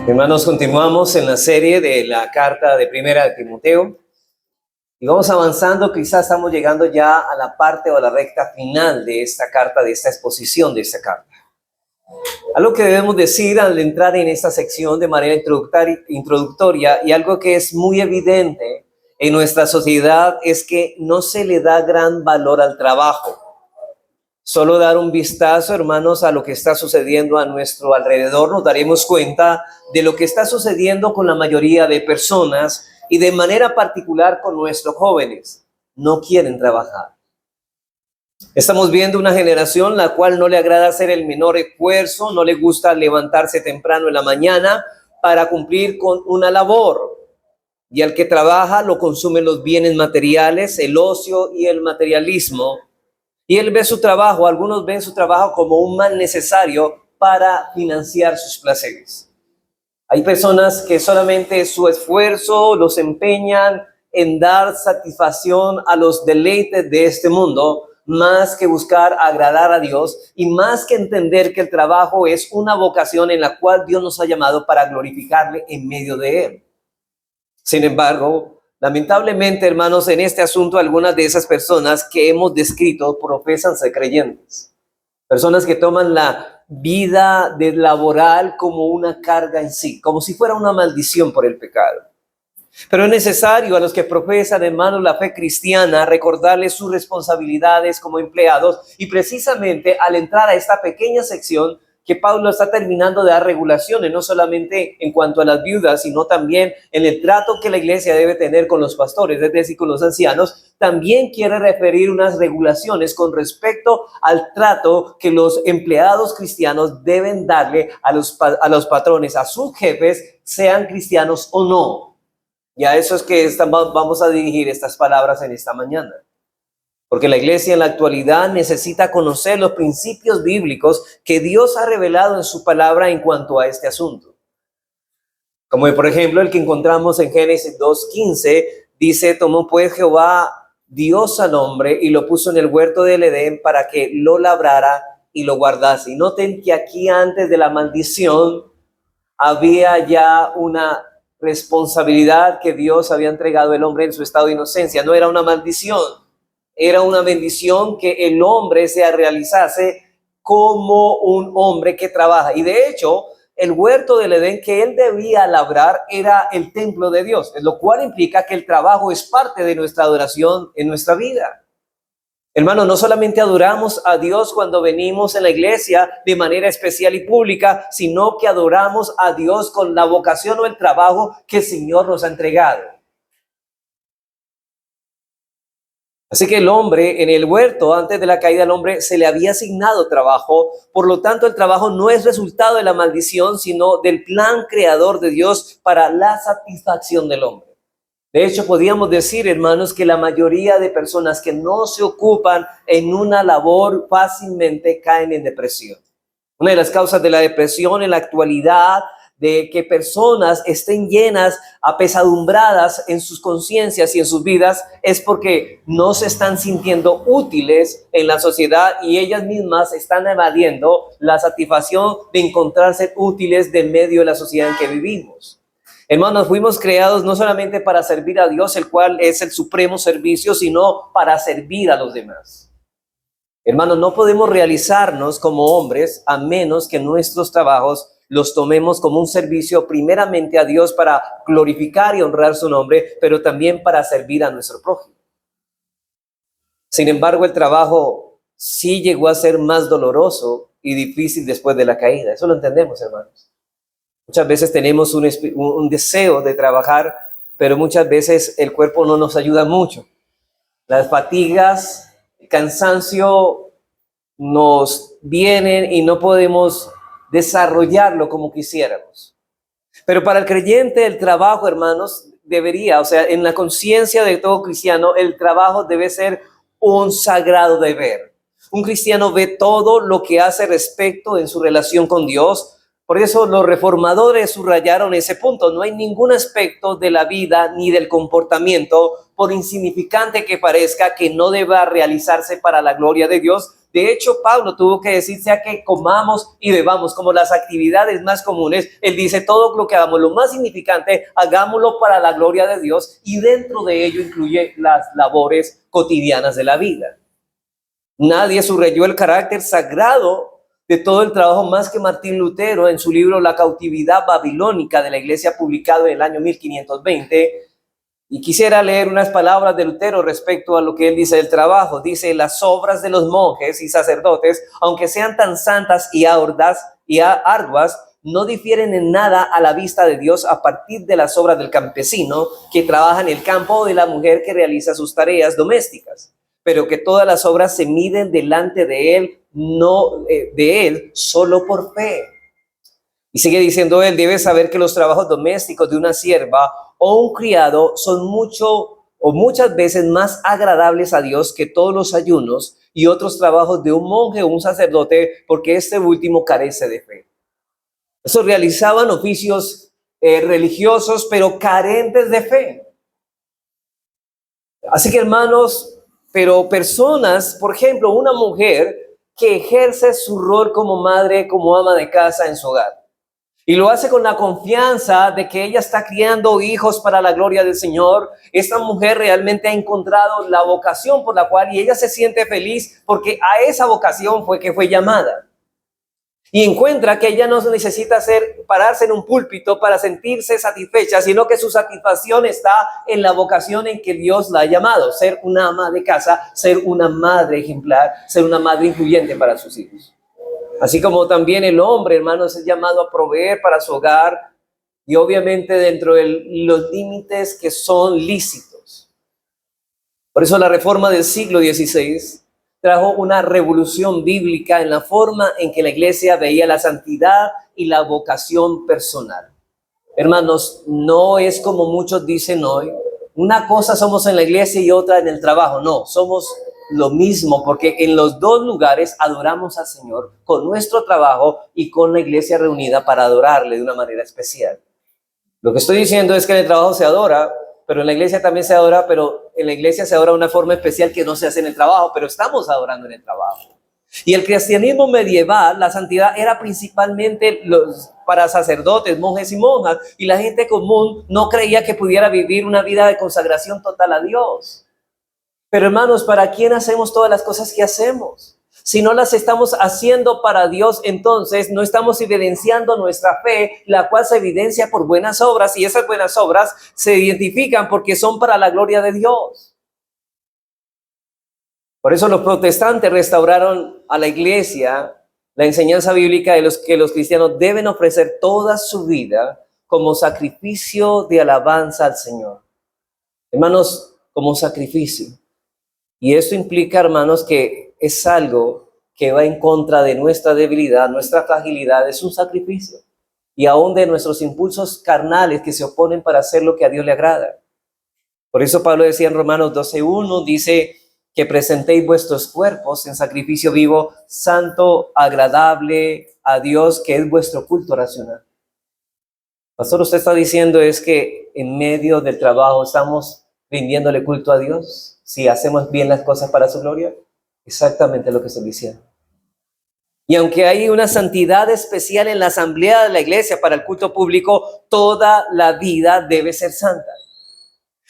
Hermanos, continuamos en la serie de la carta de Primera de Timoteo y vamos avanzando. Quizás estamos llegando ya a la parte o a la recta final de esta carta, de esta exposición de esta carta. Algo que debemos decir al entrar en esta sección de manera introductoria, y algo que es muy evidente en nuestra sociedad, es que no se le da gran valor al trabajo. Solo dar un vistazo, hermanos, a lo que está sucediendo a nuestro alrededor, nos daremos cuenta de lo que está sucediendo con la mayoría de personas y de manera particular con nuestros jóvenes. No quieren trabajar. Estamos viendo una generación la cual no le agrada hacer el menor esfuerzo, no le gusta levantarse temprano en la mañana para cumplir con una labor. Y al que trabaja lo consumen los bienes materiales, el ocio y el materialismo. Y él ve su trabajo, algunos ven su trabajo como un mal necesario para financiar sus placeres. Hay personas que solamente su esfuerzo los empeñan en dar satisfacción a los deleites de este mundo, más que buscar agradar a Dios y más que entender que el trabajo es una vocación en la cual Dios nos ha llamado para glorificarle en medio de él. Sin embargo, lamentablemente, hermanos, en este asunto, algunas de esas personas que hemos descrito profesan ser creyentes. Personas que toman la vida laboral como una carga en sí, como si fuera una maldición por el pecado. Pero es necesario a los que profesan, hermanos, la fe cristiana, recordarles sus responsabilidades como empleados. Y precisamente al entrar a esta pequeña sección, que Pablo está terminando de dar regulaciones, no solamente en cuanto a las viudas, sino también en el trato que la iglesia debe tener con los pastores, es decir, con los ancianos, también quiere referir unas regulaciones con respecto al trato que los empleados cristianos deben darle a los patrones, a sus jefes, sean cristianos o no. Y a eso es que vamos a dirigir estas palabras en esta mañana. Porque la iglesia en la actualidad necesita conocer los principios bíblicos que Dios ha revelado en su palabra en cuanto a este asunto. Como por ejemplo el que encontramos en Génesis 2:15, dice: tomó pues Jehová Dios al hombre y lo puso en el huerto del Edén para que lo labrara y lo guardase. Y noten que aquí antes de la maldición había ya una responsabilidad que Dios había entregado al hombre en su estado de inocencia. No era una maldición. Era una bendición que el hombre se realizase como un hombre que trabaja. Y de hecho, el huerto del Edén que él debía labrar era el templo de Dios, lo cual implica que el trabajo es parte de nuestra adoración en nuestra vida. Hermanos, no solamente adoramos a Dios cuando venimos en la iglesia de manera especial y pública, sino que adoramos a Dios con la vocación o el trabajo que el Señor nos ha entregado. Así que el hombre en el huerto, antes de la caída del hombre, se le había asignado trabajo. Por lo tanto, el trabajo no es resultado de la maldición, sino del plan creador de Dios para la satisfacción del hombre. De hecho, podríamos decir, hermanos, que la mayoría de personas que no se ocupan en una labor fácilmente caen en depresión. Una de las causas de la depresión en la actualidad, de que personas estén llenas, apesadumbradas en sus conciencias y en sus vidas, es porque no se están sintiendo útiles en la sociedad y ellas mismas están evadiendo la satisfacción de encontrarse útiles de medio de la sociedad en que vivimos. Hermanos, fuimos creados no solamente para servir a Dios, el cual es el supremo servicio, sino para servir a los demás. Hermanos, no podemos realizarnos como hombres a menos que nuestros trabajos los tomemos como un servicio primeramente a Dios para glorificar y honrar su nombre, pero también para servir a nuestro prójimo. Sin embargo, el trabajo sí llegó a ser más doloroso y difícil después de la caída. Eso lo entendemos, hermanos. Muchas veces tenemos un deseo de trabajar, pero muchas veces el cuerpo no nos ayuda mucho. Las fatigas, el cansancio nos vienen y no podemos desarrollarlo como quisiéramos. Pero para el creyente el trabajo, hermanos, en la conciencia de todo cristiano, el trabajo debe ser un sagrado deber. Un cristiano ve todo lo que hace respecto en su relación con Dios. Por eso los reformadores subrayaron ese punto. No hay ningún aspecto de la vida ni del comportamiento, por insignificante que parezca, que no deba realizarse para la gloria de Dios, De hecho, Pablo tuvo que decir, sea que comamos y bebamos, como las actividades más comunes. Él dice, todo lo que hagamos, lo más significante, hagámoslo para la gloria de Dios, y dentro de ello incluye las labores cotidianas de la vida. Nadie subrayó el carácter sagrado de todo el trabajo más que Martín Lutero en su libro La cautividad babilónica de la Iglesia, publicado en el año 1520. Y quisiera leer unas palabras de Lutero respecto a lo que él dice del trabajo. Dice, las obras de los monjes y sacerdotes, aunque sean tan santas y arduas, no difieren en nada a la vista de Dios a partir de las obras del campesino que trabaja en el campo o de la mujer que realiza sus tareas domésticas, pero que todas las obras se miden delante de él, de él solo por fe. Y sigue diciendo él, debe saber que los trabajos domésticos de una sierva o un criado son muchas veces más agradables a Dios que todos los ayunos y otros trabajos de un monje o un sacerdote, porque este último carece de fe. Eso realizaban oficios religiosos, pero carentes de fe. Así que, hermanos, pero personas, por ejemplo, una mujer que ejerce su rol como madre, como ama de casa en su hogar, y lo hace con la confianza de que ella está criando hijos para la gloria del Señor. Esta mujer realmente ha encontrado la vocación por la cual, y ella se siente feliz porque a esa vocación fue que fue llamada. Y encuentra que ella no necesita pararse en un púlpito para sentirse satisfecha, sino que su satisfacción está en la vocación en que Dios la ha llamado: ser una ama de casa, ser una madre ejemplar, ser una madre influyente para sus hijos. Así como también el hombre, hermanos, es llamado a proveer para su hogar, y obviamente dentro de los límites que son lícitos. Por eso la reforma del siglo XVI trajo una revolución bíblica en la forma en que la iglesia veía la santidad y la vocación personal. Hermanos, no es como muchos dicen hoy, una cosa somos en la iglesia y otra en el trabajo. No, somos lo mismo, porque en los dos lugares adoramos al Señor con nuestro trabajo y con la iglesia reunida para adorarle de una manera especial. Lo que estoy diciendo es que en el trabajo se adora, pero en la iglesia también se adora, pero en la iglesia se adora de una forma especial que no se hace en el trabajo, pero estamos adorando en el trabajo. Y el cristianismo medieval, la santidad era principalmente para sacerdotes, monjes y monjas, y la gente común no creía que pudiera vivir una vida de consagración total a Dios. Pero hermanos, ¿para quién hacemos todas las cosas que hacemos? Si no las estamos haciendo para Dios, entonces no estamos evidenciando nuestra fe, la cual se evidencia por buenas obras, y esas buenas obras se identifican porque son para la gloria de Dios. Por eso los protestantes restauraron a la iglesia la enseñanza bíblica de que los cristianos deben ofrecer toda su vida como sacrificio de alabanza al Señor. Hermanos, como sacrificio. Y esto implica, hermanos, que es algo que va en contra de nuestra debilidad, nuestra fragilidad. Es un sacrificio. Y aún de nuestros impulsos carnales que se oponen para hacer lo que a Dios le agrada. Por eso Pablo decía en Romanos 12:1, dice que presentéis vuestros cuerpos en sacrificio vivo, santo, agradable a Dios, que es vuestro culto racional. Pastor, usted está diciendo es que en medio del trabajo estamos rindiéndole culto a Dios. Si hacemos bien las cosas para su gloria, exactamente lo que estoy diciendo. Y aunque hay una santidad especial en la asamblea de la iglesia para el culto público, toda la vida debe ser santa.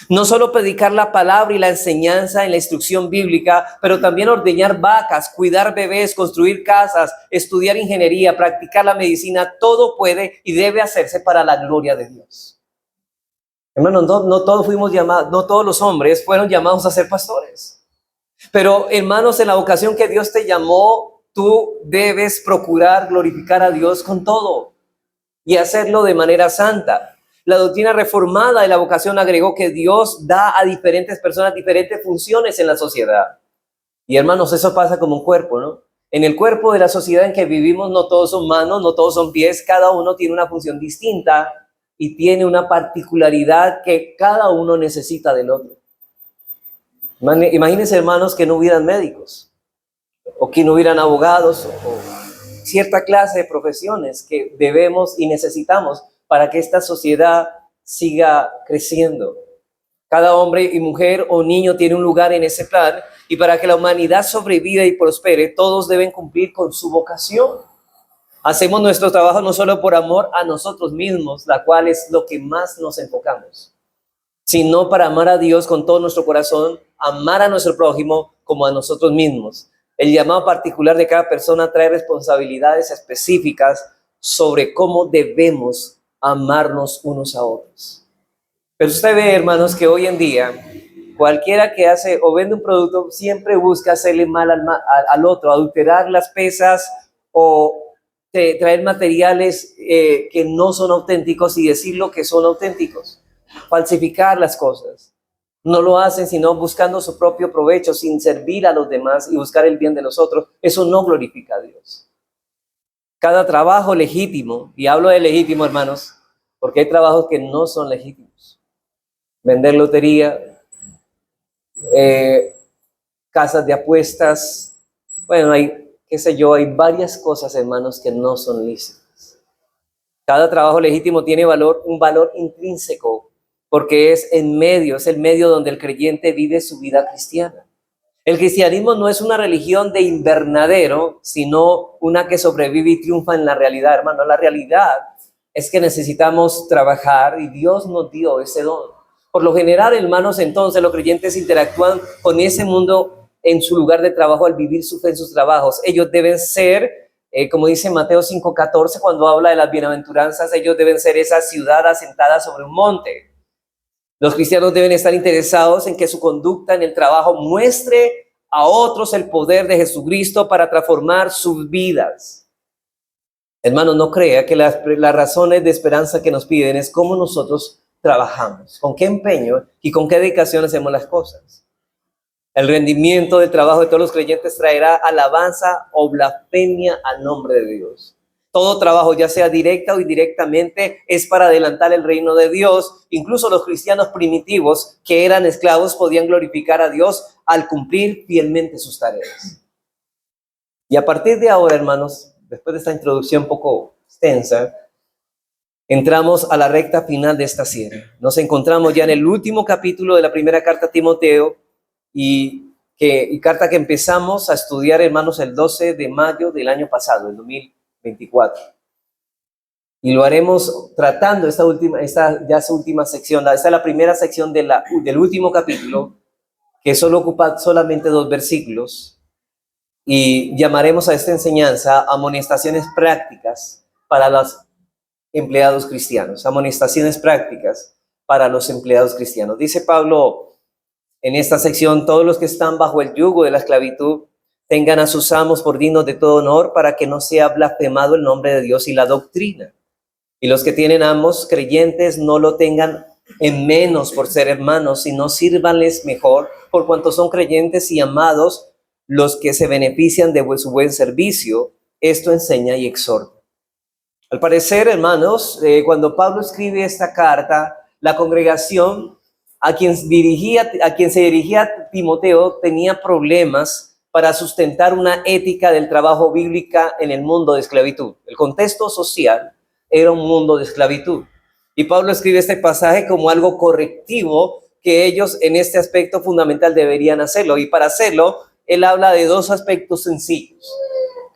No solo predicar la palabra y la enseñanza en la instrucción bíblica, pero también ordeñar vacas, cuidar bebés, construir casas, estudiar ingeniería, practicar la medicina, todo puede y debe hacerse para la gloria de Dios. Hermanos, no todos fuimos llamados, no todos los hombres fueron llamados a ser pastores. Pero, hermanos, en la vocación que Dios te llamó, tú debes procurar glorificar a Dios con todo y hacerlo de manera santa. La doctrina reformada de la vocación agregó que Dios da a diferentes personas diferentes funciones en la sociedad. Y, hermanos, eso pasa como un cuerpo, ¿no? En el cuerpo de la sociedad en que vivimos, no todos son manos, no todos son pies, cada uno tiene una función distinta y tiene una particularidad que cada uno necesita del otro. Imagínense, hermanos, que no hubieran médicos, o que no hubieran abogados, o cierta clase de profesiones que debemos y necesitamos para que esta sociedad siga creciendo. Cada hombre y mujer o niño tiene un lugar en ese plan, y para que la humanidad sobreviva y prospere, todos deben cumplir con su vocación. Hacemos nuestro trabajo no solo por amor a nosotros mismos, la cual es lo que más nos enfocamos, sino para amar a Dios con todo nuestro corazón, amar a nuestro prójimo como a nosotros mismos. El llamado particular de cada persona trae responsabilidades específicas sobre cómo debemos amarnos unos a otros. Pero usted ve, hermanos, que hoy en día cualquiera que hace o vende un producto siempre busca hacerle mal al otro, adulterar las pesas o traer materiales que no son auténticos y decir lo que son auténticos, falsificar las cosas. No lo hacen sino buscando su propio provecho, sin servir a los demás y buscar el bien de los otros. Eso no glorifica a Dios. Cada trabajo legítimo, y hablo de legítimo, hermanos, porque hay trabajos que no son legítimos. Vender lotería, casas de apuestas, bueno, qué sé yo, hay varias cosas, hermanos, que no son lícitas. Cada trabajo legítimo tiene un valor intrínseco, porque es el medio donde el creyente vive su vida cristiana. El cristianismo no es una religión de invernadero, sino una que sobrevive y triunfa en la realidad, hermano. La realidad es que necesitamos trabajar y Dios nos dio ese don. Por lo general, hermanos, entonces los creyentes interactúan con ese mundo en su lugar de trabajo al vivir su fe en sus trabajos. Ellos deben ser, como dice Mateo 5:14, cuando habla de las bienaventuranzas, ellos deben ser esa ciudad asentada sobre un monte. Los cristianos deben estar interesados en que su conducta en el trabajo muestre a otros el poder de Jesucristo para transformar sus vidas. Hermano, no crea que las razones de esperanza que nos piden es cómo nosotros trabajamos, con qué empeño y con qué dedicación hacemos las cosas. El rendimiento del trabajo de todos los creyentes traerá alabanza o blasfemia al nombre de Dios. Todo trabajo, ya sea directa o indirectamente, es para adelantar el reino de Dios. Incluso los cristianos primitivos que eran esclavos podían glorificar a Dios al cumplir fielmente sus tareas. Y a partir de ahora, hermanos, después de esta introducción un poco extensa, entramos a la recta final de esta serie. Nos encontramos ya en el último capítulo de la primera carta a Timoteo y carta que empezamos a estudiar, hermanos, el 12 de mayo del año pasado, el 2024. Y lo haremos tratando esta su última sección. Esta es la primera sección del último capítulo, que solo ocupa solamente 2 versículos. Y llamaremos a esta enseñanza amonestaciones prácticas para los empleados cristianos. Amonestaciones prácticas para los empleados cristianos. Dice Pablo en esta sección: todos los que están bajo el yugo de la esclavitud tengan a sus amos por dignos de todo honor, para que no sea blasfemado el nombre de Dios y la doctrina. Y los que tienen amos creyentes no lo tengan en menos por ser hermanos, sino sírvanles mejor, por cuanto son creyentes y amados los que se benefician de su buen servicio. Esto enseña y exhorta. Al parecer, hermanos, cuando Pablo escribe esta carta, la congregación a quien se dirigía Timoteo tenía problemas para sustentar una ética del trabajo bíblica en el mundo de esclavitud. El contexto social era un mundo de esclavitud. Y Pablo escribe este pasaje como algo correctivo que ellos en este aspecto fundamental deberían hacerlo. Y para hacerlo, él habla de 2 aspectos sencillos.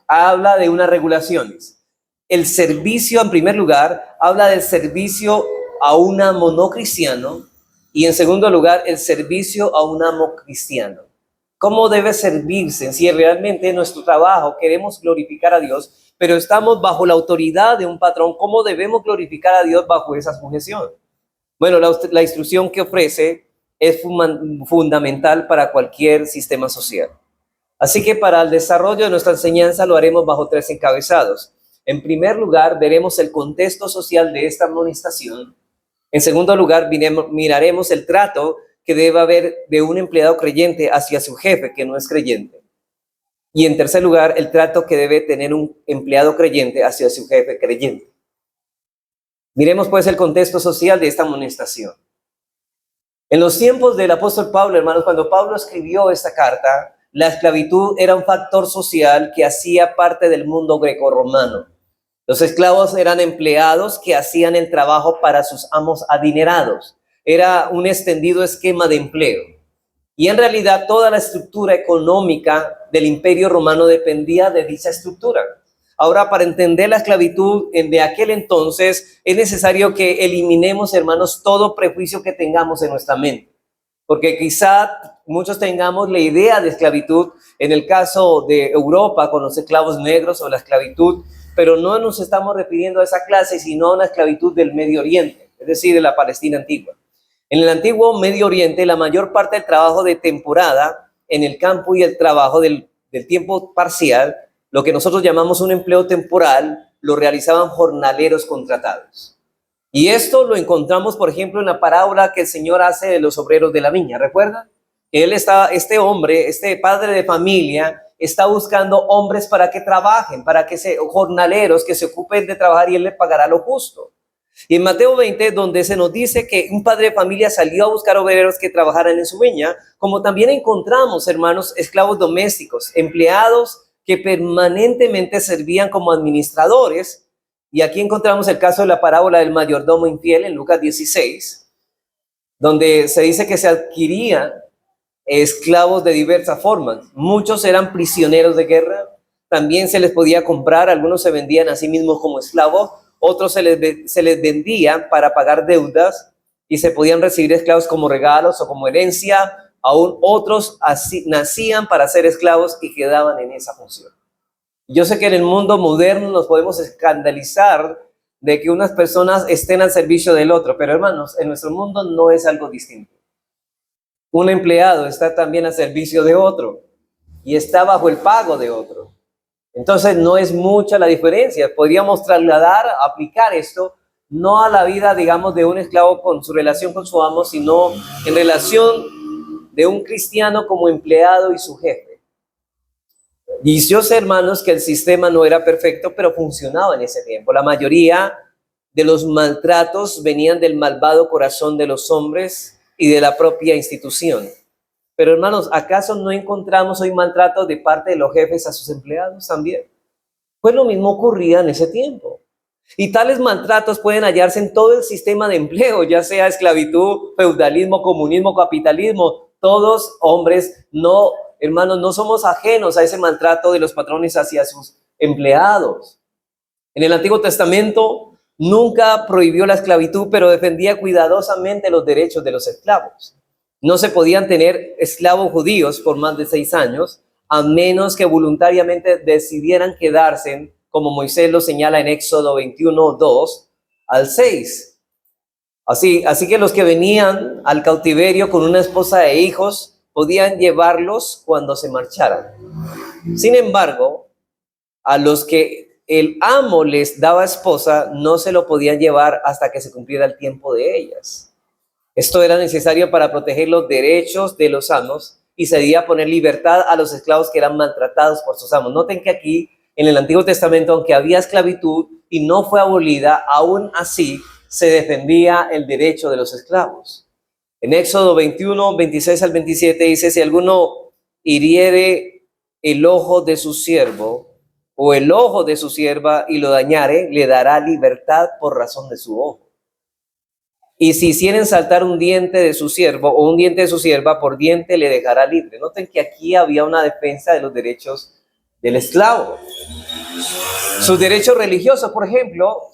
Habla de unas regulaciones. El servicio, en primer lugar, habla del servicio a un amo no cristiano. Y en segundo lugar, el servicio a un amo cristiano. ¿Cómo debe servirse? Si realmente en nuestro trabajo queremos glorificar a Dios, pero estamos bajo la autoridad de un patrón, ¿cómo debemos glorificar a Dios bajo esa sujeción? Bueno, la instrucción que ofrece es fundamental para cualquier sistema social. Así que para el desarrollo de nuestra enseñanza lo haremos bajo 3 encabezados. En primer lugar, veremos el contexto social de esta amonestación. En segundo lugar, miraremos el trato que debe haber de un empleado creyente hacia su jefe que no es creyente. Y en tercer lugar, el trato que debe tener un empleado creyente hacia su jefe creyente. Miremos pues el contexto social de esta amonestación. En los tiempos del apóstol Pablo, hermanos, cuando Pablo escribió esta carta, la esclavitud era un factor social que hacía parte del mundo grecorromano. Los esclavos eran empleados que hacían el trabajo para sus amos adinerados. era un extendido esquema de empleo. Y en realidad toda la estructura económica del Imperio Romano dependía de dicha estructura. Ahora, para entender la esclavitud de aquel entonces, es necesario que eliminemos, hermanos, todo prejuicio que tengamos en nuestra mente. Porque quizá muchos tengamos la idea de esclavitud en el caso de Europa con los esclavos negros o la esclavitud, pero no nos estamos refiriendo a esa clase, sino a una esclavitud del Medio Oriente, es decir, de la Palestina antigua. En el antiguo Medio Oriente, la mayor parte del trabajo de temporada en el campo y el trabajo del tiempo parcial, lo que nosotros llamamos un empleo temporal, lo realizaban jornaleros contratados. Y esto lo encontramos, por ejemplo, en la parábola que el Señor hace de los obreros de la viña. ¿Recuerdan? Este hombre, este padre de familia, está buscando hombres para que trabajen, jornaleros que se ocupen de trabajar y él les pagará lo justo. Y en Mateo 20, donde se nos dice que un padre de familia salió a buscar obreros que trabajaran en su viña, como también encontramos, hermanos, esclavos domésticos, empleados que permanentemente servían como administradores. Y aquí encontramos el caso de la parábola del mayordomo infiel en Lucas 16, donde se dice que se adquirían esclavos de diversas formas. Muchos eran prisioneros de guerra, también se les podía comprar, algunos se vendían a sí mismos como esclavos, otros se les vendían para pagar deudas y se podían recibir esclavos como regalos o como herencia. Aún otros nacían para ser esclavos y quedaban en esa función. Yo sé que en el mundo moderno nos podemos escandalizar de que unas personas estén al servicio del otro, pero hermanos, en nuestro mundo no es algo distinto. Un empleado está también al servicio de otro y está bajo el pago de otro. Entonces no es mucha la diferencia. Podríamos aplicar esto, no a la vida, digamos, de un esclavo con su relación con su amo, sino en relación de un cristiano como empleado y su jefe. Y yo sé, hermanos, que el sistema no era perfecto, pero funcionaba en ese tiempo. La mayoría de los maltratos venían del malvado corazón de los hombres y de la propia institución. Pero hermanos, ¿acaso no encontramos hoy maltratos de parte de los jefes a sus empleados también? Pues lo mismo ocurría en ese tiempo. Y tales maltratos pueden hallarse en todo el sistema de empleo, ya sea esclavitud, feudalismo, comunismo, capitalismo. Todos hombres, no, hermanos, no somos ajenos a ese maltrato de los patrones hacia sus empleados. En el Antiguo Testamento nunca prohibió la esclavitud, pero defendía cuidadosamente los derechos de los esclavos. No se podían tener esclavos judíos por más de 6 años, a menos que voluntariamente decidieran quedarse, como Moisés lo señala en Éxodo 21, 2 al 6. Así que los que venían al cautiverio con una esposa e hijos podían llevarlos cuando se marcharan. Sin embargo, a los que el amo les daba esposa, no se lo podían llevar hasta que se cumpliera el tiempo de ellas. Esto era necesario para proteger los derechos de los amos y se debía poner libertad a los esclavos que eran maltratados por sus amos. Noten que aquí, en el Antiguo Testamento, aunque había esclavitud y no fue abolida, aún así se defendía el derecho de los esclavos. En Éxodo 21, 26 al 27 dice, si alguno hiriere el ojo de su siervo o el ojo de su sierva y lo dañare, le dará libertad por razón de su ojo. Y si hicieren saltar un diente de su siervo o un diente de su sierva, por diente le dejará libre. Noten que aquí había una defensa de los derechos del esclavo. Sus derechos religiosos, por ejemplo,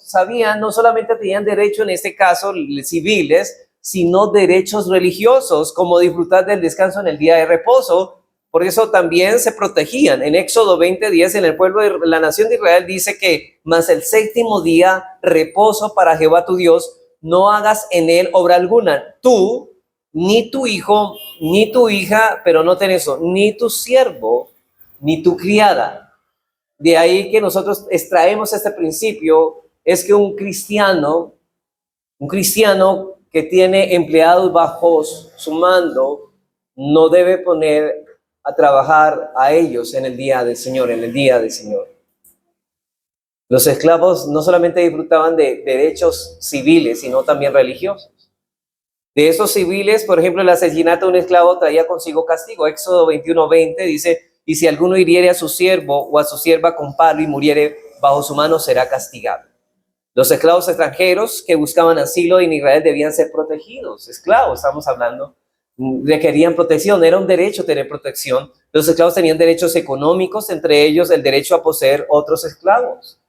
no solamente tenían derecho en este caso civiles, sino derechos religiosos, como disfrutar del descanso en el día de reposo. Por eso también se protegían. En Éxodo 20:10, en el pueblo de la nación de Israel dice que, mas el 7º día, reposo para Jehová tu Dios, no hagas en él obra alguna, tú, ni tu hijo, ni tu hija, pero noten eso, ni tu siervo, ni tu criada. De ahí que nosotros extraemos este principio, es que un cristiano que tiene empleados bajo su mando, no debe poner a trabajar a ellos en el día del Señor, Los esclavos no solamente disfrutaban de derechos civiles, sino también religiosos. De esos civiles, por ejemplo, el asesinato de un esclavo traía consigo castigo. Éxodo 21:20 dice, y si alguno hiriere a su siervo o a su sierva con palo y muriere bajo su mano, será castigado. Los esclavos extranjeros que buscaban asilo en Israel debían ser protegidos. Esclavos, estamos hablando, requerían protección, era un derecho tener protección. Los esclavos tenían derechos económicos, entre ellos el derecho a poseer otros esclavos.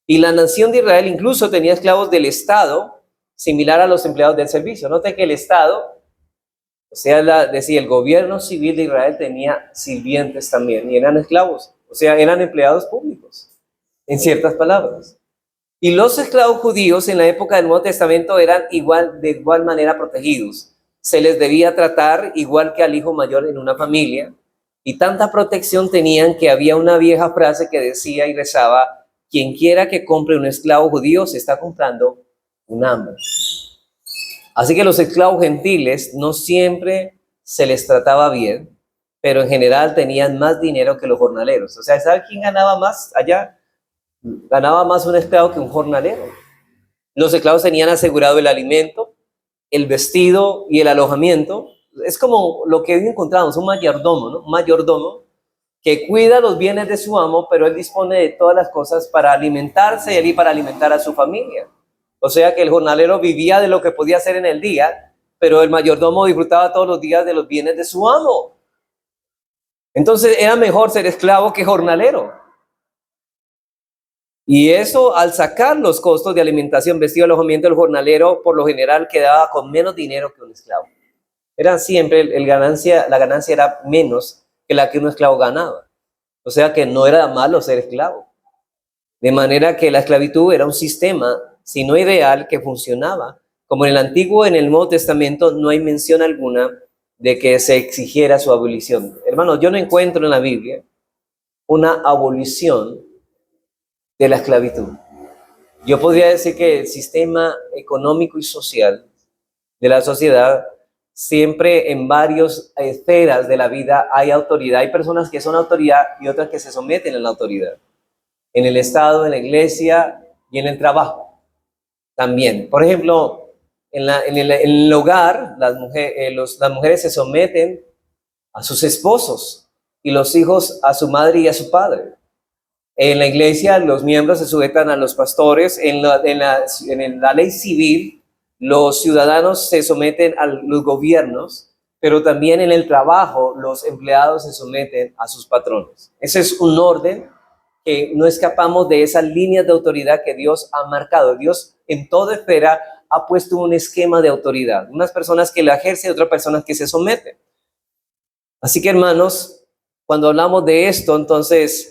Y la nación de Israel incluso tenía esclavos del Estado, similar a los empleados del servicio. Note que el Estado, o sea, decía, el gobierno civil de Israel tenía sirvientes también, y eran esclavos, o sea, eran empleados públicos, en ciertas palabras. Y los esclavos judíos en la época del Nuevo Testamento eran de igual manera protegidos. Se les debía tratar igual que al hijo mayor en una familia, y tanta protección tenían que había una vieja frase que decía y rezaba: quien quiera que compre un esclavo judío se está comprando un amo. Así que los esclavos gentiles no siempre se les trataba bien, pero en general tenían más dinero que los jornaleros. O sea, ¿sabe quién ganaba más allá? Ganaba más un esclavo que un jornalero. Los esclavos tenían asegurado el alimento, el vestido y el alojamiento. Es como lo que hoy encontramos, un mayordomo, ¿no? Un mayordomo que cuida los bienes de su amo, pero él dispone de todas las cosas para alimentarse y para alimentar a su familia. O sea que el jornalero vivía de lo que podía hacer en el día, pero el mayordomo disfrutaba todos los días de los bienes de su amo. Entonces era mejor ser esclavo que jornalero. Y eso, al sacar los costos de alimentación, vestido, alojamiento, el jornalero por lo general quedaba con menos dinero que un esclavo. Era siempre la ganancia era menos que la que un esclavo ganaba. O sea que no era malo ser esclavo. De manera que la esclavitud era un sistema, si no ideal, que funcionaba. Como en el Antiguo y en el Nuevo Testamento no hay mención alguna de que se exigiera su abolición. Hermanos, yo no encuentro en la Biblia una abolición de la esclavitud. Yo podría decir que el sistema económico y social de la sociedad, siempre en varias esferas de la vida hay autoridad. Hay personas que son autoridad y otras que se someten a la autoridad. En el Estado, en la iglesia y en el trabajo también. Por ejemplo, en el hogar, las mujeres se someten a sus esposos y los hijos a su madre y a su padre. En la iglesia, los miembros se sujetan a los pastores. En la ley civil, los ciudadanos se someten a los gobiernos, pero también en el trabajo, los empleados se someten a sus patrones. Ese es un orden que no escapamos de esas líneas de autoridad que Dios ha marcado. Dios en toda esfera ha puesto un esquema de autoridad. Unas personas que la ejercen, otras personas que se someten. Así que, hermanos, cuando hablamos de esto, entonces,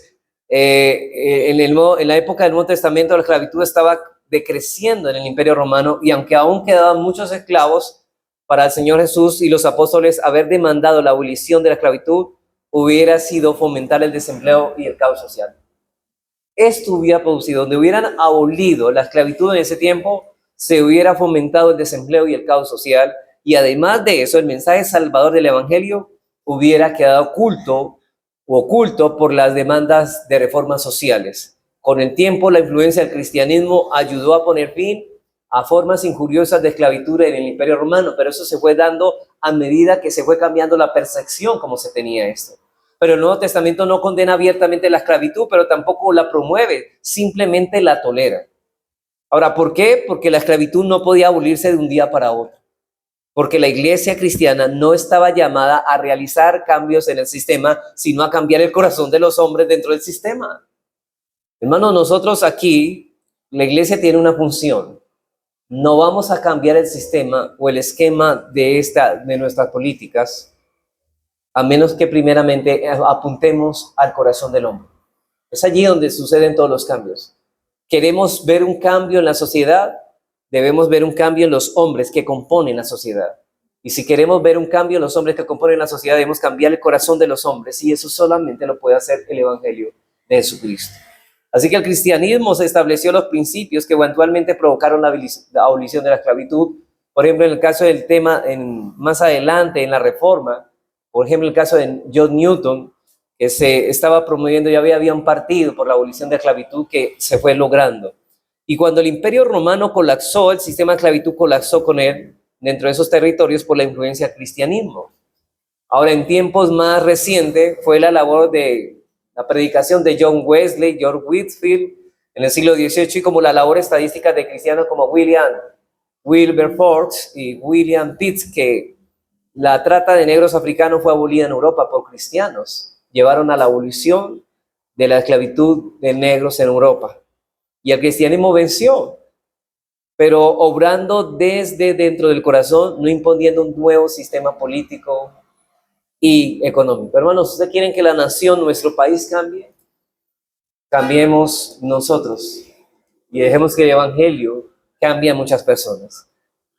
en la época del Nuevo Testamento, la esclavitud estaba decreciendo en el Imperio Romano, y aunque aún quedaban muchos esclavos, para el Señor Jesús y los apóstoles haber demandado la abolición de la esclavitud hubiera sido fomentar el desempleo y el caos social. Esto hubiera producido, donde hubieran abolido la esclavitud en ese tiempo, se hubiera fomentado el desempleo y el caos social, y además de eso, el mensaje salvador del Evangelio hubiera quedado oculto por las demandas de reformas sociales. Con el tiempo, la influencia del cristianismo ayudó a poner fin a formas injuriosas de esclavitud en el Imperio Romano, pero eso se fue dando a medida que se fue cambiando la percepción como se tenía esto. Pero el Nuevo Testamento no condena abiertamente la esclavitud, pero tampoco la promueve, simplemente la tolera. Ahora, ¿por qué? Porque la esclavitud no podía abolirse de un día para otro. Porque la iglesia cristiana no estaba llamada a realizar cambios en el sistema, sino a cambiar el corazón de los hombres dentro del sistema. Hermanos, nosotros aquí, la iglesia tiene una función. No vamos a cambiar el sistema o el esquema de nuestras políticas, a menos que primeramente apuntemos al corazón del hombre. Es allí donde suceden todos los cambios. Queremos ver un cambio en la sociedad, debemos ver un cambio en los hombres que componen la sociedad. Y si queremos ver un cambio en los hombres que componen la sociedad, debemos cambiar el corazón de los hombres, y eso solamente lo puede hacer el Evangelio de Jesucristo. Así que el cristianismo se estableció los principios que eventualmente provocaron la abolición de la esclavitud. Por ejemplo, en el caso del tema, más adelante en la Reforma, por ejemplo, el caso de John Newton, que se estaba promoviendo, ya había un partido por la abolición de la esclavitud que se fue logrando. Y cuando el Imperio Romano colapsó, el sistema de esclavitud colapsó con él dentro de esos territorios por la influencia del cristianismo. Ahora, en tiempos más recientes, fue la labor de la predicación de John Wesley, George Whitefield, en el siglo XVIII, y como la labor estadística de cristianos como Wilberforce y William Pitts, que la trata de negros africanos fue abolida en Europa por cristianos. Llevaron a la abolición de la esclavitud de negros en Europa. Y el cristianismo venció, pero obrando desde dentro del corazón, no imponiendo un nuevo sistema político y económico. Hermanos, ¿ustedes quieren que la nación, nuestro país cambie? Cambiemos nosotros y dejemos que el evangelio cambie a muchas personas.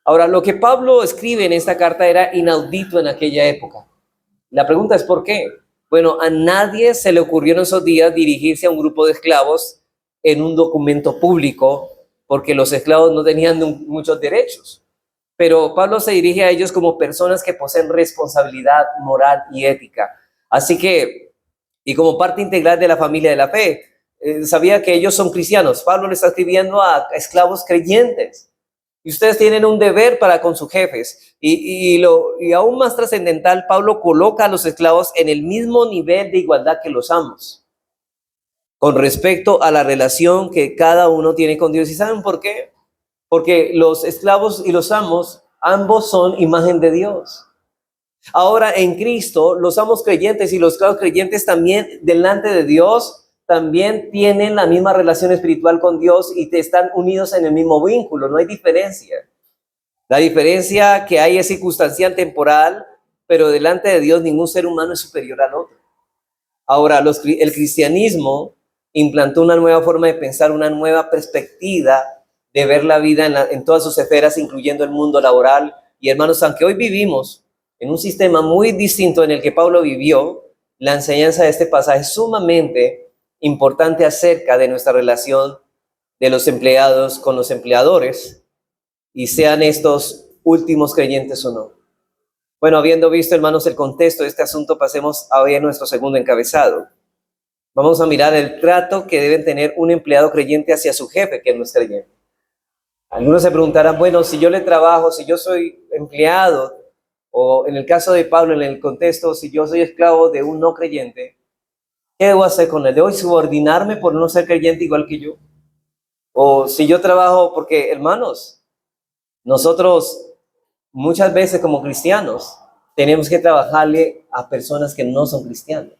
Ahora, lo que Pablo escribe en esta carta era inaudito en aquella época. La pregunta es ¿por qué? Bueno, a nadie se le ocurrió en esos días dirigirse a un grupo de esclavos en un documento público, porque los esclavos no tenían muchos derechos. Pero Pablo se dirige a ellos como personas que poseen responsabilidad moral y ética. Así que, y como parte integral de la familia de la fe, sabía que ellos son cristianos. Pablo le está escribiendo a esclavos creyentes. Y ustedes tienen un deber para con sus jefes. Y aún más trascendental, Pablo coloca a los esclavos en el mismo nivel de igualdad que los amos, con respecto a la relación que cada uno tiene con Dios. ¿Y saben por qué? Porque los esclavos y los amos, ambos son imagen de Dios. Ahora en Cristo, los amos creyentes y los esclavos creyentes también delante de Dios también tienen la misma relación espiritual con Dios y están unidos en el mismo vínculo, no hay diferencia. La diferencia que hay es circunstancial, temporal, pero delante de Dios ningún ser humano es superior al otro. Ahora, el cristianismo implantó una nueva forma de pensar, una nueva perspectiva de ver la vida en todas sus esferas, incluyendo el mundo laboral. Y hermanos, aunque hoy vivimos en un sistema muy distinto en el que Pablo vivió, la enseñanza de este pasaje es sumamente importante acerca de nuestra relación de los empleados con los empleadores, y sean estos últimos creyentes o no. Bueno, habiendo visto, hermanos, el contexto de este asunto, pasemos a ver nuestro segundo encabezado. Vamos a mirar el trato que deben tener un empleado creyente hacia su jefe, que no es creyente. Algunos se preguntarán, bueno, si yo le trabajo, si yo soy empleado, o en el caso de Pablo, en el contexto, si yo soy esclavo de un no creyente, ¿qué debo hacer con él? ¿Debo subordinarme por no ser creyente igual que yo? O si yo trabajo, porque hermanos, nosotros muchas veces como cristianos tenemos que trabajarle a personas que no son cristianos.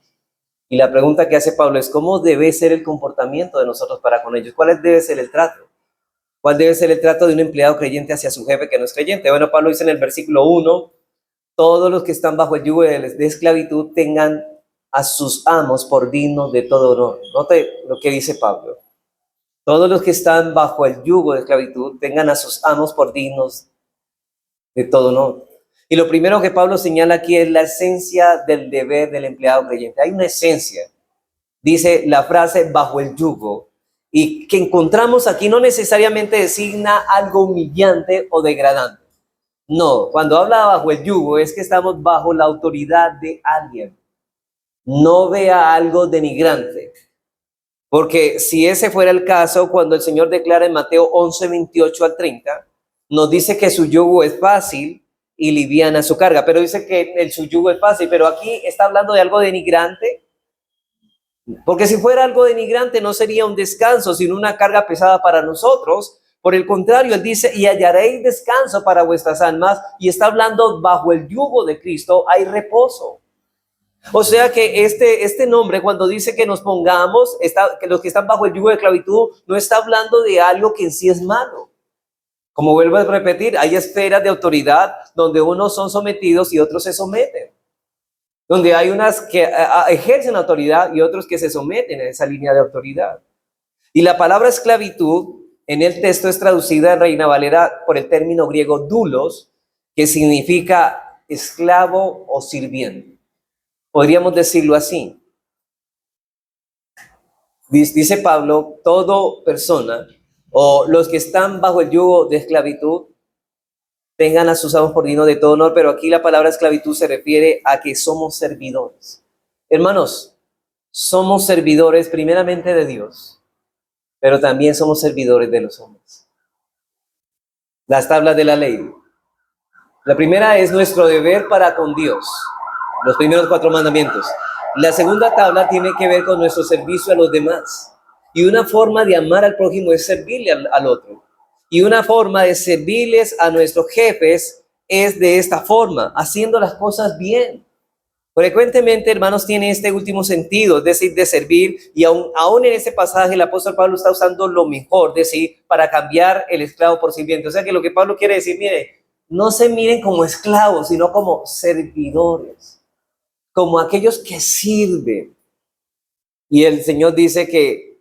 Y la pregunta que hace Pablo es, ¿cómo debe ser el comportamiento de nosotros para con ellos? ¿Cuál debe ser el trato? ¿Cuál debe ser el trato de un empleado creyente hacia su jefe que no es creyente? Bueno, Pablo dice en el versículo 1, todos los que están bajo el yugo de esclavitud tengan a sus amos por dignos de todo honor. Note lo que dice Pablo. Todos los que están bajo el yugo de esclavitud tengan a sus amos por dignos de todo honor. Y lo primero que Pablo señala aquí es la esencia del deber del empleado creyente. Hay una esencia, dice la frase bajo el yugo, y que encontramos aquí no necesariamente designa algo humillante o degradante. No, cuando habla bajo el yugo es que estamos bajo la autoridad de alguien. No vea algo denigrante. Porque si ese fuera el caso, cuando el Señor declara en Mateo 11, 28 al 30, nos dice que su yugo es fácil y liviana su carga, pero dice que su yugo es fácil, pero aquí está hablando de algo denigrante, porque si fuera algo denigrante no sería un descanso, sino una carga pesada para nosotros. Por el contrario, él dice, y hallaréis descanso para vuestras almas, y está hablando bajo el yugo de Cristo hay reposo. O sea que este nombre, cuando dice que nos pongamos, que los que están bajo el yugo de esclavitud, no está hablando de algo que en sí es malo. Como vuelvo a repetir, hay esferas de autoridad donde unos son sometidos y otros se someten. Donde hay unas que ejercen autoridad y otros que se someten a esa línea de autoridad. Y la palabra esclavitud en el texto es traducida en Reina Valera por el término griego doulos, que significa esclavo o sirviente. Podríamos decirlo así. Dice Pablo, toda persona o los que están bajo el yugo de esclavitud tengan a sus amos por digno de todo honor, pero aquí la palabra esclavitud se refiere a que somos servidores. Hermanos, somos servidores primeramente de Dios, pero también somos servidores de los hombres. Las tablas de la ley. La primera es nuestro deber para con Dios, los primeros 4 mandamientos. La segunda tabla tiene que ver con nuestro servicio a los demás. Y una forma de amar al prójimo es servirle al otro. Y una forma de servirles a nuestros jefes es de esta forma, haciendo las cosas bien. Frecuentemente, hermanos, tiene este último sentido, es decir, de servir, y aún en este pasaje el apóstol Pablo está usando lo mejor, es decir, para cambiar el esclavo por sirviente. O sea que lo que Pablo quiere decir, mire, no se miren como esclavos, sino como servidores, como aquellos que sirven. Y el Señor dice que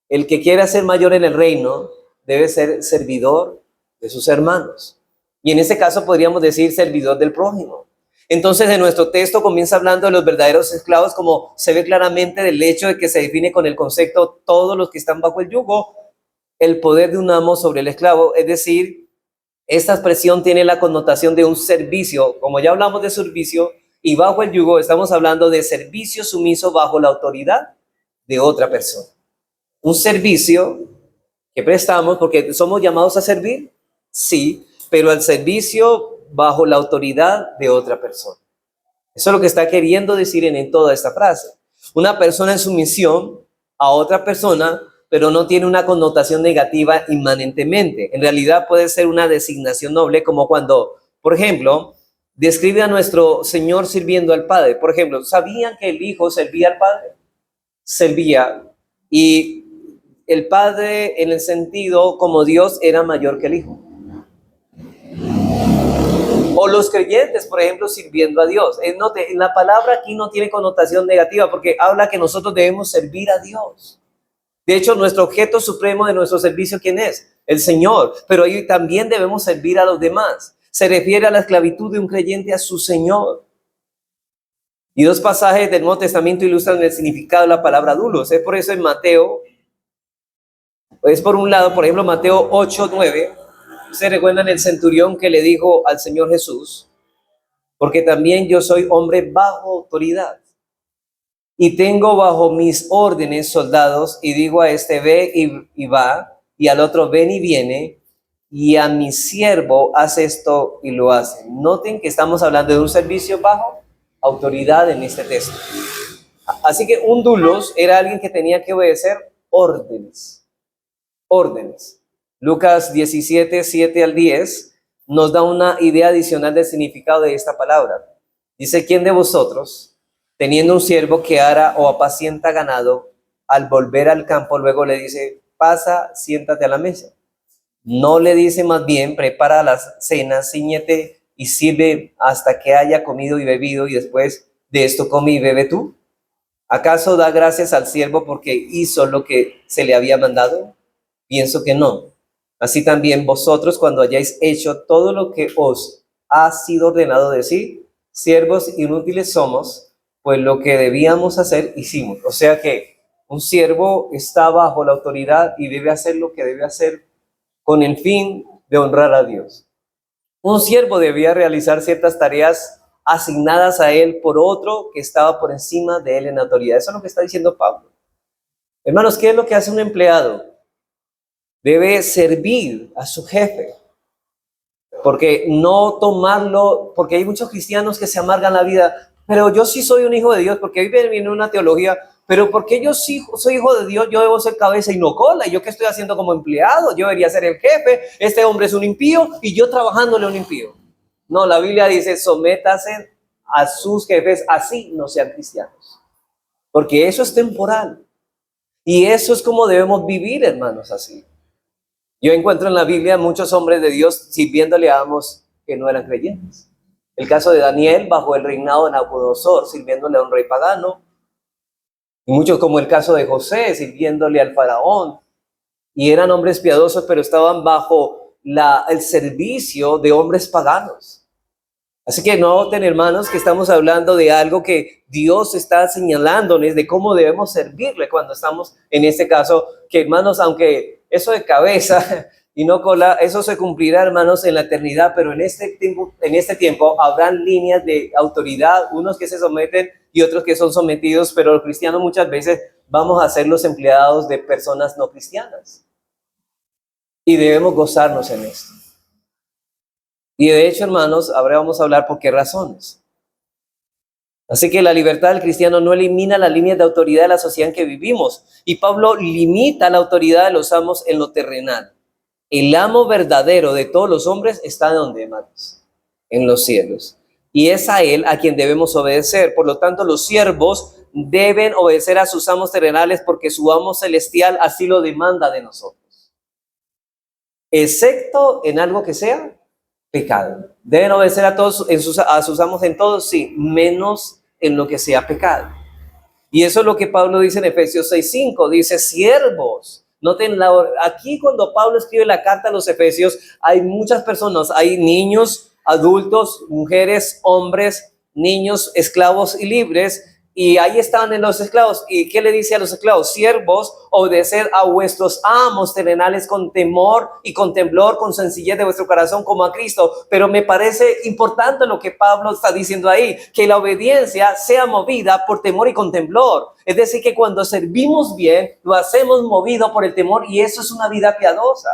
el que quiera ser mayor en el reino debe ser servidor de sus hermanos. Y en este caso podríamos decir servidor del prójimo. Entonces, en nuestro texto comienza hablando de los verdaderos esclavos, como se ve claramente del hecho de que se define con el concepto todos los que están bajo el yugo, el poder de un amo sobre el esclavo. Es decir, esta expresión tiene la connotación de un servicio. Como ya hablamos de servicio, y bajo el yugo estamos hablando de servicio sumiso bajo la autoridad de otra persona. Un servicio que prestamos porque somos llamados a servir, sí, pero al servicio bajo la autoridad de otra persona. Eso es lo que está queriendo decir en toda esta frase. Una persona en sumisión a otra persona, pero no tiene una connotación negativa inmanentemente. En realidad puede ser una designación noble, como cuando, por ejemplo, describe a nuestro Señor sirviendo al Padre. Por ejemplo, ¿sabían que el Hijo servía al Padre? Servía, y el Padre en el sentido como Dios era mayor que el Hijo. O los creyentes, por ejemplo, sirviendo a Dios. La palabra aquí no tiene connotación negativa porque habla que nosotros debemos servir a Dios. De hecho, nuestro objeto supremo de nuestro servicio, ¿quién es? El Señor. Pero ahí también debemos servir a los demás. Se refiere a la esclavitud de un creyente a su Señor. Y dos pasajes del Nuevo Testamento ilustran el significado de la palabra dulos. Es por eso en Mateo, es por un lado, por ejemplo, Mateo 8:9. ¿Se recuerdan el centurión que le dijo al Señor Jesús? Porque también yo soy hombre bajo autoridad y tengo bajo mis órdenes soldados, y digo a este ve y va, y al otro ven y viene, y a mi siervo hace esto y lo hace. Noten que estamos hablando de un servicio bajo autoridad en este texto. Así que un dulos era alguien que tenía que obedecer órdenes. Órdenes. Lucas 17, 7 al 10 nos da una idea adicional del significado de esta palabra. Dice, ¿quién de vosotros, teniendo un siervo que ara o apacienta ganado, al volver al campo luego le dice, pasa, siéntate a la mesa? No le dice más bien, prepara las cenas, cíñete y sirve hasta que haya comido y bebido, y después de esto come y bebe tú. ¿Acaso da gracias al siervo porque hizo lo que se le había mandado? Pienso que no. Así también vosotros, cuando hayáis hecho todo lo que os ha sido ordenado decir, siervos inútiles somos, pues lo que debíamos hacer hicimos. O sea que un siervo está bajo la autoridad y debe hacer lo que debe hacer con el fin de honrar a Dios. Un siervo debía realizar ciertas tareas asignadas a él por otro que estaba por encima de él en autoridad. Eso es lo que está diciendo Pablo. Hermanos, ¿qué es lo que hace un empleado? Debe servir a su jefe, porque no tomarlo, porque hay muchos cristianos que se amargan la vida, pero yo sí soy un hijo de Dios, porque hoy viene una teología, pero porque yo sí soy hijo de Dios, yo debo ser cabeza y no cola, y yo qué estoy haciendo como empleado, yo debería ser el jefe, este hombre es un impío y yo trabajándole a un impío. No, la Biblia dice, sométase a sus jefes, así no sean cristianos, porque eso es temporal, y eso es como debemos vivir, hermanos, así. Yo encuentro en la Biblia muchos hombres de Dios sirviéndole a amos que no eran creyentes. El caso de Daniel bajo el reinado de Nabucodonosor, sirviéndole a un rey pagano. Y muchos como el caso de José, sirviéndole al faraón. Y eran hombres piadosos, pero estaban bajo el servicio de hombres paganos. Así que noten, hermanos, que estamos hablando de algo que Dios está señalándoles de cómo debemos servirle cuando estamos en este caso, que hermanos, aunque eso de cabeza y no cola, eso se cumplirá, hermanos, en la eternidad, pero en este tiempo habrán líneas de autoridad, unos que se someten y otros que son sometidos, pero los cristianos muchas veces vamos a ser los empleados de personas no cristianas. Y debemos gozarnos en esto. Y de hecho, hermanos, ahora vamos a hablar por qué razones. Así que la libertad del cristiano no elimina las líneas de autoridad de la sociedad en que vivimos. Y Pablo limita la autoridad de los amos en lo terrenal. El amo verdadero de todos los hombres está donde, hermanos, en los cielos. Y es a él a quien debemos obedecer. Por lo tanto, los siervos deben obedecer a sus amos terrenales porque su amo celestial así lo demanda de nosotros. Excepto en algo que sea pecado. Deben obedecer a todos, a sus amos en todo, sí, menos en lo que sea pecado. Y eso es lo que Pablo dice en Efesios 6:5, dice siervos. Noten, aquí cuando Pablo escribe la carta a los Efesios, hay muchas personas, hay niños, adultos, mujeres, hombres, niños, esclavos y libres, y ahí están en los esclavos. ¿Y qué le dice a los esclavos? Siervos, obedeced a vuestros amos terrenales con temor y con temblor, con sencillez de vuestro corazón como a Cristo. Pero me parece importante lo que Pablo está diciendo ahí, que la obediencia sea movida por temor y con temblor. Es decir, que cuando servimos bien, lo hacemos movido por el temor, y eso es una vida piadosa.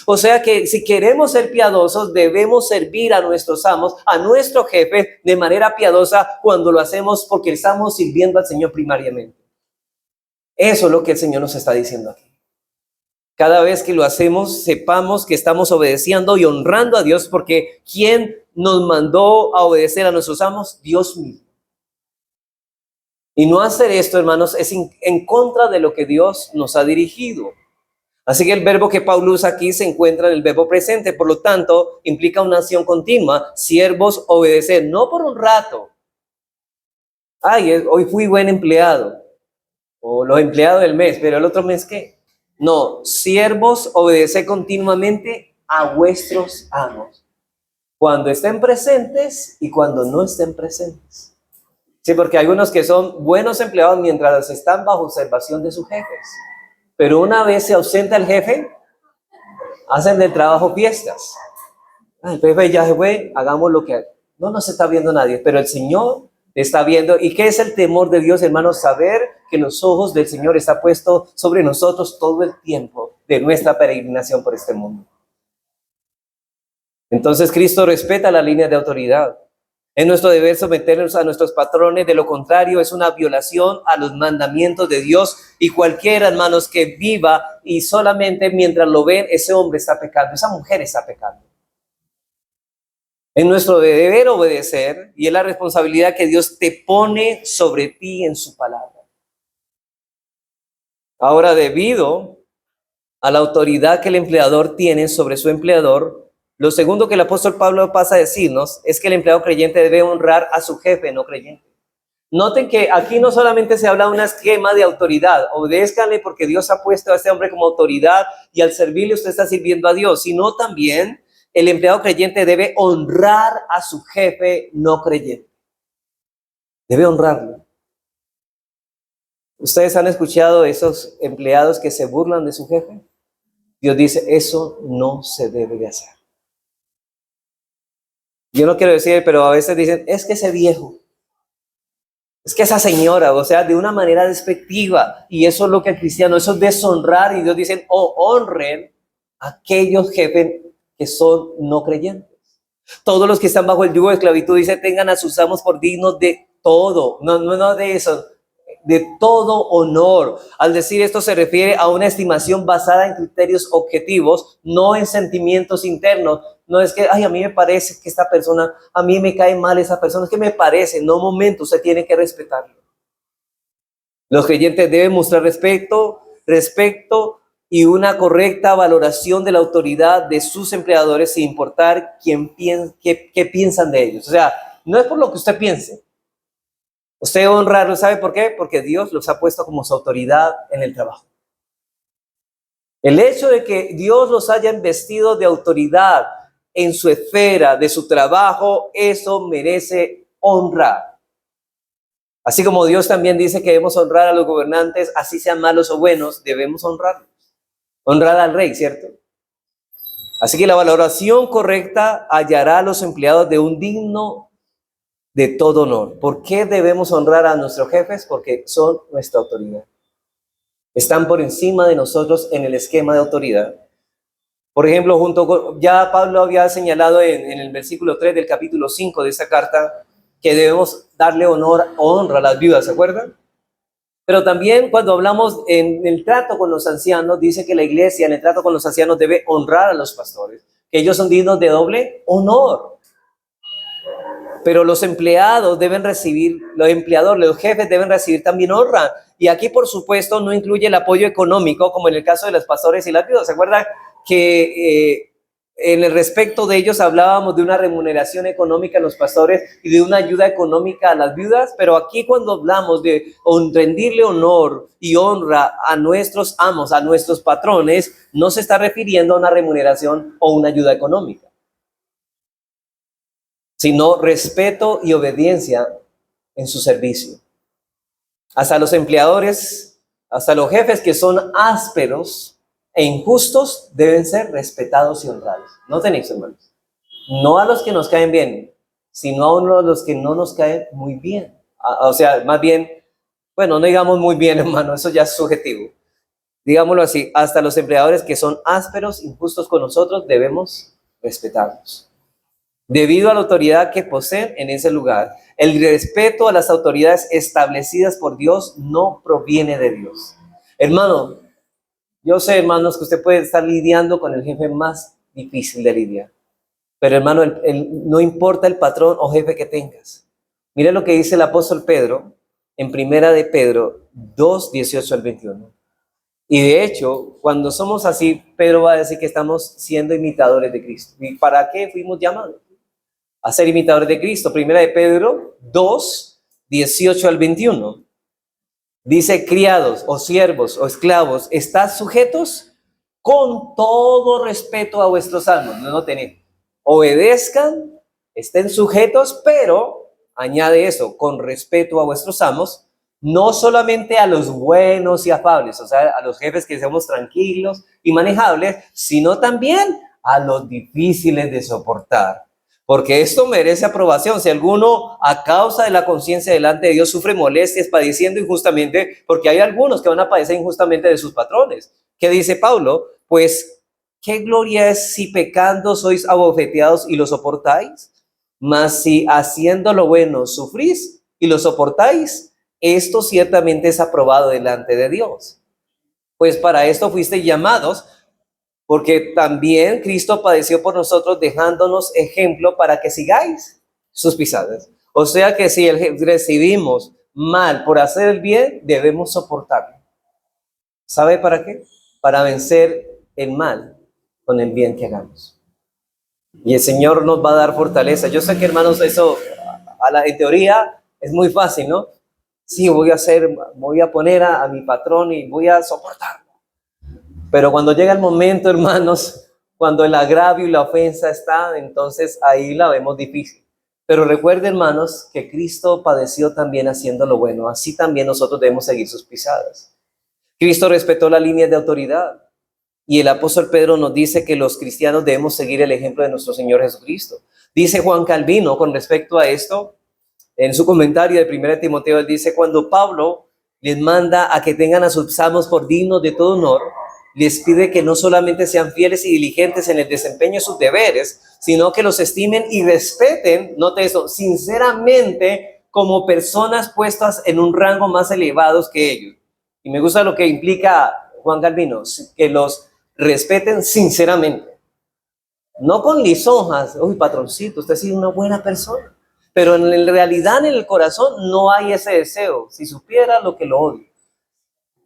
O sea que si queremos ser piadosos, debemos servir a nuestros amos, a nuestro jefe, de manera piadosa cuando lo hacemos porque estamos sirviendo al Señor primariamente. Eso es lo que el Señor nos está diciendo aquí. Cada vez que lo hacemos, sepamos que estamos obedeciendo y honrando a Dios, porque ¿quién nos mandó a obedecer a nuestros amos? Dios mismo. Y no hacer esto, hermanos, es en contra de lo que Dios nos ha dirigido. Así que el verbo que Pablo usa aquí se encuentra en el verbo presente, por lo tanto, implica una acción continua. Siervos, obedecer, no por un rato. Ay, hoy fui buen empleado, o los empleados del mes, pero el otro mes, ¿qué? No, siervos, obedecer continuamente a vuestros amos, cuando estén presentes y cuando no estén presentes. Sí, porque hay unos que son buenos empleados mientras están bajo observación de sus jefes. Pero una vez se ausenta el jefe, hacen del trabajo fiestas. El jefe ya se fue, hagamos lo que... No se está viendo nadie, pero el Señor está viendo. ¿Y qué es el temor de Dios, hermanos? Saber que los ojos del Señor están puestos sobre nosotros todo el tiempo de nuestra peregrinación por este mundo. Entonces Cristo respeta la línea de autoridad. Es nuestro deber someternos a nuestros patrones, de lo contrario es una violación a los mandamientos de Dios, y cualquiera, hermanos, que viva y solamente mientras lo ven, ese hombre está pecando, esa mujer está pecando. Es nuestro deber obedecer, y es la responsabilidad que Dios te pone sobre ti en su palabra. Ahora, debido a la autoridad que el empleador tiene sobre su empleador, lo segundo que el apóstol Pablo pasa a decirnos es que el empleado creyente debe honrar a su jefe no creyente. Noten que aquí no solamente se habla de un esquema de autoridad, obedézcanle porque Dios ha puesto a este hombre como autoridad y al servirle usted está sirviendo a Dios, sino también el empleado creyente debe honrar a su jefe no creyente. Debe honrarlo. ¿Ustedes han escuchado esos empleados que se burlan de su jefe? Dios dice, eso no se debe de hacer. Yo no quiero decir, pero a veces dicen, es que ese viejo, es que esa señora, o sea, de una manera despectiva. Y eso es lo que el cristiano, eso es deshonrar. Y Dios dice, honren a aquellos jefes que son no creyentes. Todos los que están bajo el yugo de esclavitud, dice, tengan a sus amos por dignos de todo. No de eso, de todo honor. Al decir esto se refiere a una estimación basada en criterios objetivos, no en sentimientos internos. No es que, ay, a mí me parece que esta persona, a mí me cae mal esa persona, es que me parece, no, momento, usted tiene que respetarlo. Los creyentes deben mostrar respeto y una correcta valoración de la autoridad de sus empleadores sin importar qué piensan de ellos. O sea, no es por lo que usted piense. Usted honrarlo, ¿sabe por qué? Porque Dios los ha puesto como su autoridad en el trabajo. El hecho de que Dios los haya investido de autoridad en su esfera de su trabajo, eso merece honra. Así como Dios también dice que debemos honrar a los gobernantes, así sean malos o buenos, debemos honrarlos. Honrar al rey, ¿cierto? Así que la valoración correcta hallará a los empleados de un digno de todo honor. ¿Por qué debemos honrar a nuestros jefes? Porque son nuestra autoridad. Están por encima de nosotros en el esquema de autoridad. Por ejemplo, ya Pablo había señalado en el versículo 3 del capítulo 5 de esta carta, que debemos darle honra a las viudas, ¿se acuerdan? Pero también cuando hablamos en el trato con los ancianos, dice que la iglesia en el trato con los ancianos debe honrar a los pastores, que ellos son dignos de doble honor. Pero los empleados deben recibir, los empleadores, los jefes deben recibir también honra. Y aquí, por supuesto, no incluye el apoyo económico, como en el caso de los pastores y las viudas. ¿Se acuerdan que en el respecto de ellos hablábamos de una remuneración económica a los pastores y de una ayuda económica a las viudas? Pero aquí cuando hablamos de rendirle honor y honra a nuestros amos, a nuestros patrones, no se está refiriendo a una remuneración o una ayuda económica, sino respeto y obediencia en su servicio. Hasta los empleadores, hasta los jefes que son ásperos e injustos deben ser respetados y honrados. ¿No tenéis, hermanos? No a los que nos caen bien, sino a los que no nos caen muy bien. O sea, más bien, bueno, no digamos muy bien, hermano, eso ya es subjetivo. Digámoslo así, hasta los empleadores que son ásperos, injustos con nosotros, debemos respetarlos. Debido a la autoridad que poseen en ese lugar, el respeto a las autoridades establecidas por Dios no proviene de Dios. Hermano, yo sé, hermanos, que usted puede estar lidiando con el jefe más difícil de lidiar. Pero, hermano, no importa el patrón o jefe que tengas. Mira lo que dice el apóstol Pedro en Primera de Pedro 2, 18 al 21. Y de hecho, cuando somos así, Pedro va a decir que estamos siendo imitadores de Cristo. ¿Y para qué fuimos llamados? A ser imitadores de Cristo. Primera de Pedro 2, 18 al 21. Dice, criados o siervos o esclavos, estad sujetos con todo respeto a vuestros amos. No tenéis. Obedezcan, estén sujetos, pero, añade eso, con respeto a vuestros amos, no solamente a los buenos y afables, o sea, a los jefes que seamos tranquilos y manejables, sino también a los difíciles de soportar. Porque esto merece aprobación. Si alguno a causa de la conciencia delante de Dios sufre molestias, padeciendo injustamente, porque hay algunos que van a padecer injustamente de sus patrones. ¿Qué dice Pablo? Pues, ¿qué gloria es si pecando sois abofeteados y lo soportáis? Mas si haciendo lo bueno sufrís y lo soportáis, esto ciertamente es aprobado delante de Dios. Pues para esto fuisteis llamados, porque también Cristo padeció por nosotros, dejándonos ejemplo para que sigáis sus pisadas. O sea que si recibimos mal por hacer el bien, debemos soportarlo. ¿Sabe para qué? Para vencer el mal con el bien que hagamos. Y el Señor nos va a dar fortaleza. Yo sé que, hermanos, eso en teoría es muy fácil, ¿no? Sí, voy a poner a mi patrón y voy a soportarlo. Pero cuando llega el momento, hermanos, cuando el agravio y la ofensa está, entonces ahí la vemos difícil. Pero recuerden, hermanos, que Cristo padeció también haciendo lo bueno. Así también nosotros debemos seguir sus pisadas. Cristo respetó las líneas de autoridad. Y el apóstol Pedro nos dice que los cristianos debemos seguir el ejemplo de nuestro Señor Jesucristo. Dice Juan Calvino con respecto a esto, en su comentario de 1 Timoteo, él dice, cuando Pablo les manda a que tengan a sus amos por dignos de todo honor, les pide que no solamente sean fieles y diligentes en el desempeño de sus deberes, sino que los estimen y respeten, note eso, sinceramente como personas puestas en un rango más elevado que ellos. Y me gusta lo que implica Juan Calvino, que los respeten sinceramente. No con lisonjas, uy, patroncito, usted ha sido una buena persona. Pero en realidad, en el corazón, no hay ese deseo. Si supiera lo que lo odio.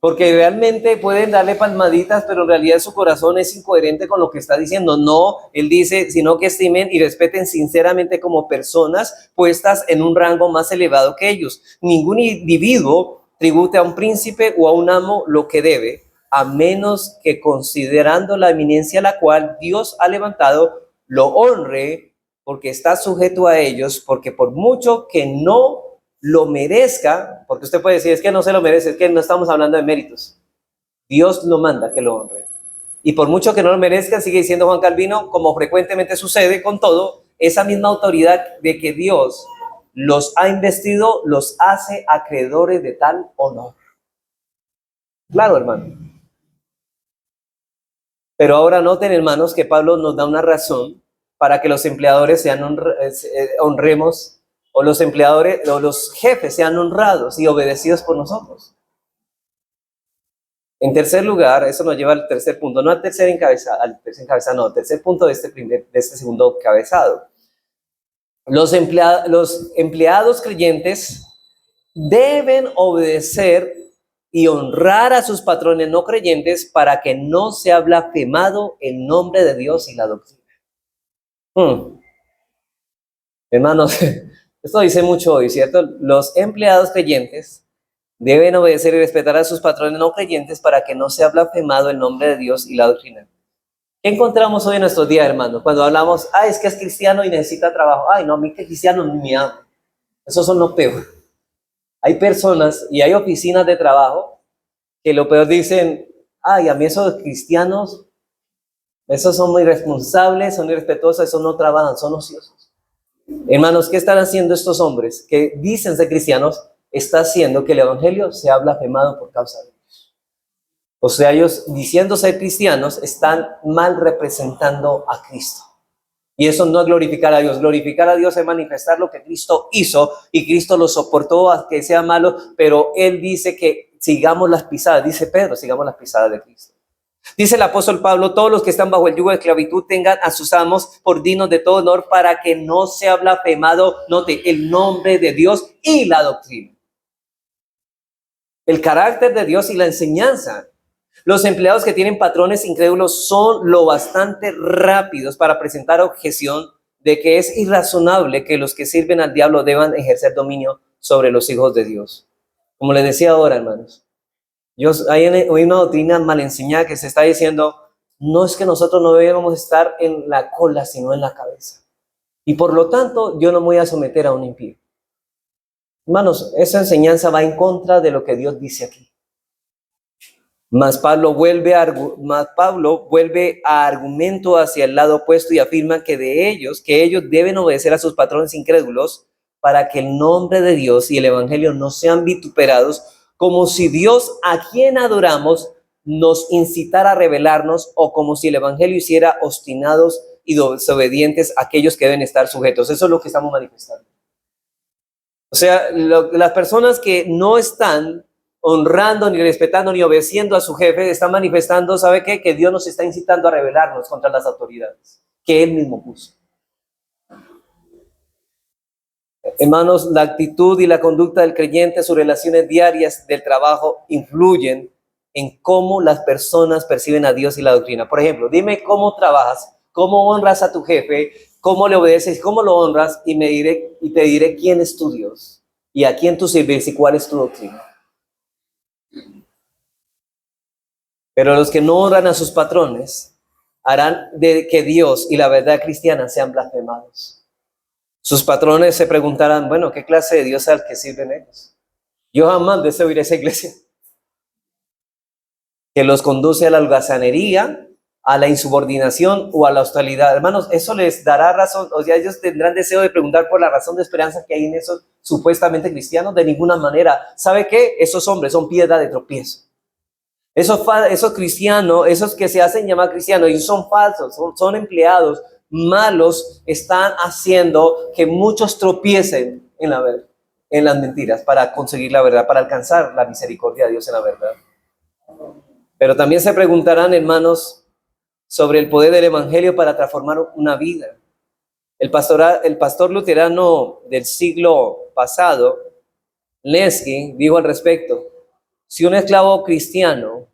Porque realmente pueden darle palmaditas, pero en realidad su corazón es incoherente con lo que está diciendo. No, él dice, sino que estimen y respeten sinceramente como personas puestas en un rango más elevado que ellos. Ningún individuo tribute a un príncipe o a un amo lo que debe, a menos que considerando la eminencia a la cual Dios ha levantado, lo honre porque está sujeto a ellos, porque por mucho que no lo merezca, porque usted puede decir, es que no se lo merece, es que no estamos hablando de méritos. Dios lo manda que lo honre. Y por mucho que no lo merezca, sigue diciendo Juan Calvino, como frecuentemente sucede con todo, esa misma autoridad de que Dios los ha investido, los hace acreedores de tal honor. Claro, hermano. Pero ahora noten, hermanos, que Pablo nos da una razón para que los empleadores honremos o los empleadores o los jefes sean honrados y obedecidos por nosotros. En tercer lugar, eso nos lleva al tercer punto, no al tercer encabezado, no, al tercer punto de este segundo encabezado. Los empleados creyentes deben obedecer y honrar a sus patrones no creyentes para que no sea blasfemado el nombre de Dios y la doctrina. Hermanos, esto dice mucho hoy, ¿cierto? Los empleados creyentes deben obedecer y respetar a sus patrones no creyentes para que no sea blasfemado el nombre de Dios y la doctrina. ¿Qué encontramos hoy en nuestros días, hermanos? Cuando hablamos, es que es cristiano y necesita trabajo. No, a mí que cristiano ni me amo. Esos son lo peor. Hay personas y hay oficinas de trabajo que lo peor dicen, a mí esos cristianos, esos son muy irresponsables, son irrespetuosos, esos no trabajan, son ociosos. Hermanos, ¿qué están haciendo estos hombres que dicen ser cristianos? Está haciendo que el evangelio sea blasfemado por causa de ellos. O sea, ellos diciendo ser cristianos están mal representando a Cristo. Y eso no es glorificar a Dios. Glorificar a Dios es manifestar lo que Cristo hizo y Cristo lo soportó a que sea malo, pero Él dice que sigamos las pisadas, dice Pedro, sigamos las pisadas de Cristo. Dice el apóstol Pablo, todos los que están bajo el yugo de esclavitud tengan a sus amos por dignos de todo honor para que no sea blasfemado, note, el nombre de Dios y la doctrina. El carácter de Dios y la enseñanza. Los empleados que tienen patrones incrédulos son lo bastante rápidos para presentar objeción de que es irrazonable que los que sirven al diablo deban ejercer dominio sobre los hijos de Dios. Como les decía ahora, hermanos, hay una doctrina mal enseñada que se está diciendo, no es que nosotros no debemos estar en la cola, sino en la cabeza. Y por lo tanto, yo no me voy a someter a un impío. Hermanos, esa enseñanza va en contra de lo que Dios dice aquí. Mas Pablo vuelve a argumento hacia el lado opuesto y afirma que ellos deben obedecer a sus patrones incrédulos para que el nombre de Dios y el evangelio no sean vituperados, como si Dios a quien adoramos nos incitara a rebelarnos o como si el evangelio hiciera obstinados y desobedientes a aquellos que deben estar sujetos. Eso es lo que estamos manifestando. O sea, las personas que no están honrando, ni respetando, ni obedeciendo a su jefe, están manifestando, ¿sabe qué? Que Dios nos está incitando a rebelarnos contra las autoridades que Él mismo puso. Hermanos, la actitud y la conducta del creyente, sus relaciones diarias del trabajo influyen en cómo las personas perciben a Dios y la doctrina. Por ejemplo, dime cómo trabajas, cómo honras a tu jefe, cómo le obedeces, cómo lo honras, y te diré quién es tu Dios y a quién tú sirves y cuál es tu doctrina. Pero los que no honran a sus patrones harán de que Dios y la verdad cristiana sean blasfemados. Sus patrones se preguntarán, bueno, ¿qué clase de Dios es al que sirven ellos? Yo jamás deseo ir a esa iglesia que los conduce a la holgazanería, a la insubordinación o a la hostilidad. Hermanos, eso les dará razón, o sea, ellos tendrán deseo de preguntar por la razón de esperanza que hay en esos supuestamente cristianos. De ninguna manera. ¿Sabe qué? Esos hombres son piedra de tropiezo. Esos cristianos, esos que se hacen llamar cristianos y son falsos, son empleados malos, están haciendo que muchos tropiecen en las mentiras para conseguir la verdad, para alcanzar la misericordia de Dios en la verdad. Pero también se preguntarán, hermanos, sobre el poder del evangelio para transformar una vida. El pastor luterano del siglo pasado, Lenski, dijo al respecto: si un esclavo cristiano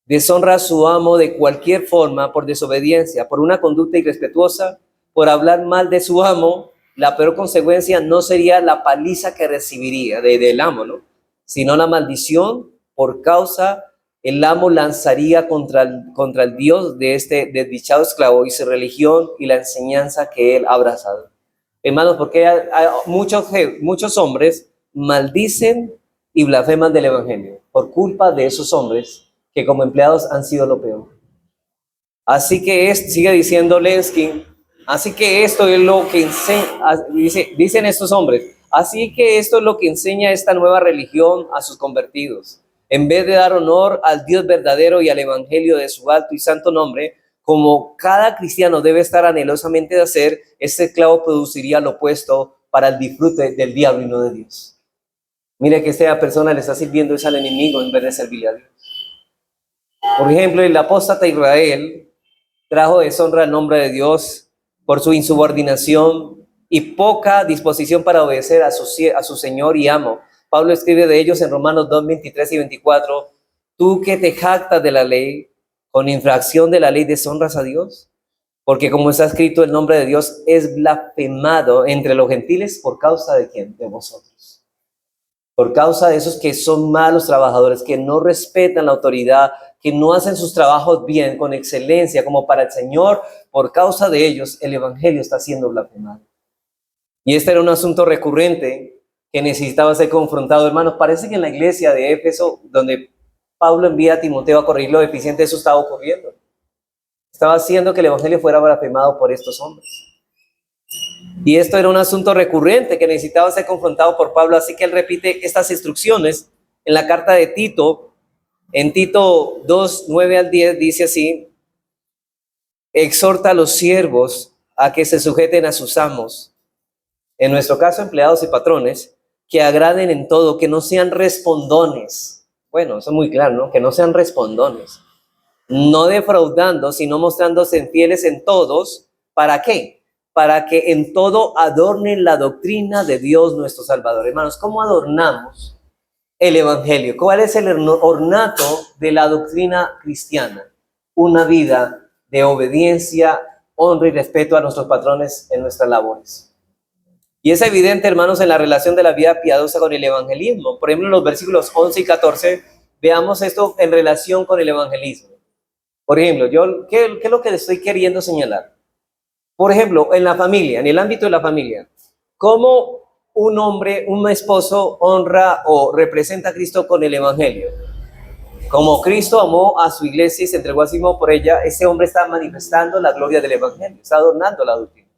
deshonra a su amo de cualquier forma, por desobediencia, por una conducta irrespetuosa, por hablar mal de su amo, la peor consecuencia no sería la paliza que recibiría del amo, ¿no? Sino la maldición por causa el amo lanzaría contra el Dios de este desdichado esclavo y su religión y la enseñanza que él ha abrazado. Hermanos, porque hay muchos hombres maldicen y blasfeman del evangelio por culpa de esos hombres que como empleados han sido lo peor. Así que sigue diciendo Lenski, así que esto es lo que enseña, dicen estos hombres, así que esto es lo que enseña esta nueva religión a sus convertidos. En vez de dar honor al Dios verdadero y al evangelio de su alto y santo nombre, como cada cristiano debe estar anhelosamente de hacer, este esclavo produciría lo opuesto, para el disfrute del diablo y no de Dios. Mire que esta persona le está sirviendo es al enemigo en vez de servirle a Dios. Por ejemplo, el apóstata Israel trajo deshonra al nombre de Dios por su insubordinación y poca disposición para obedecer a su Señor y amo. Pablo escribe de ellos en Romanos 2, 23 y 24, tú que te jactas de la ley, con infracción de la ley deshonras a Dios, porque como está escrito, el nombre de Dios es blasfemado entre los gentiles por causa de ¿quién? De vosotros. Por causa de esos que son malos trabajadores, que no respetan la autoridad, que no hacen sus trabajos bien, con excelencia, como para el Señor, por causa de ellos, el evangelio está siendo blasfemado. Y este era un asunto recurrente que necesitaba ser confrontado. Hermanos, parece que en la iglesia de Éfeso, donde Pablo envía a Timoteo a corregir lo deficiente, eso estaba ocurriendo. Estaba haciendo que el evangelio fuera blasfemado por estos hombres. Y esto era un asunto recurrente que necesitaba ser confrontado por Pablo, así que él repite estas instrucciones en la carta de Tito. En Tito 2, 9 al 10 dice así, exhorta a los siervos a que se sujeten a sus amos, en nuestro caso empleados y patrones, que agraden en todo, que no sean respondones. Bueno, eso es muy claro, ¿no? Que no sean respondones, no defraudando, sino mostrándose fieles en todos. ¿Para qué? Para que en todo adornen la doctrina de Dios nuestro Salvador. Hermanos, ¿cómo adornamos el evangelio? ¿Cuál es el ornato de la doctrina cristiana? Una vida de obediencia, honra y respeto a nuestros patrones en nuestras labores. Y es evidente, hermanos, en la relación de la vida piadosa con el evangelismo. Por ejemplo, en los versículos 11 y 14, veamos esto en relación con el evangelismo. Por ejemplo, ¿qué es lo que le estoy queriendo señalar? Por ejemplo, en la familia, en el ámbito de la familia, ¿cómo un hombre, un esposo honra o representa a Cristo con el evangelio? Como Cristo amó a su iglesia y se entregó a sí mismo por ella, ese hombre está manifestando la gloria del evangelio, está adornando la doctrina.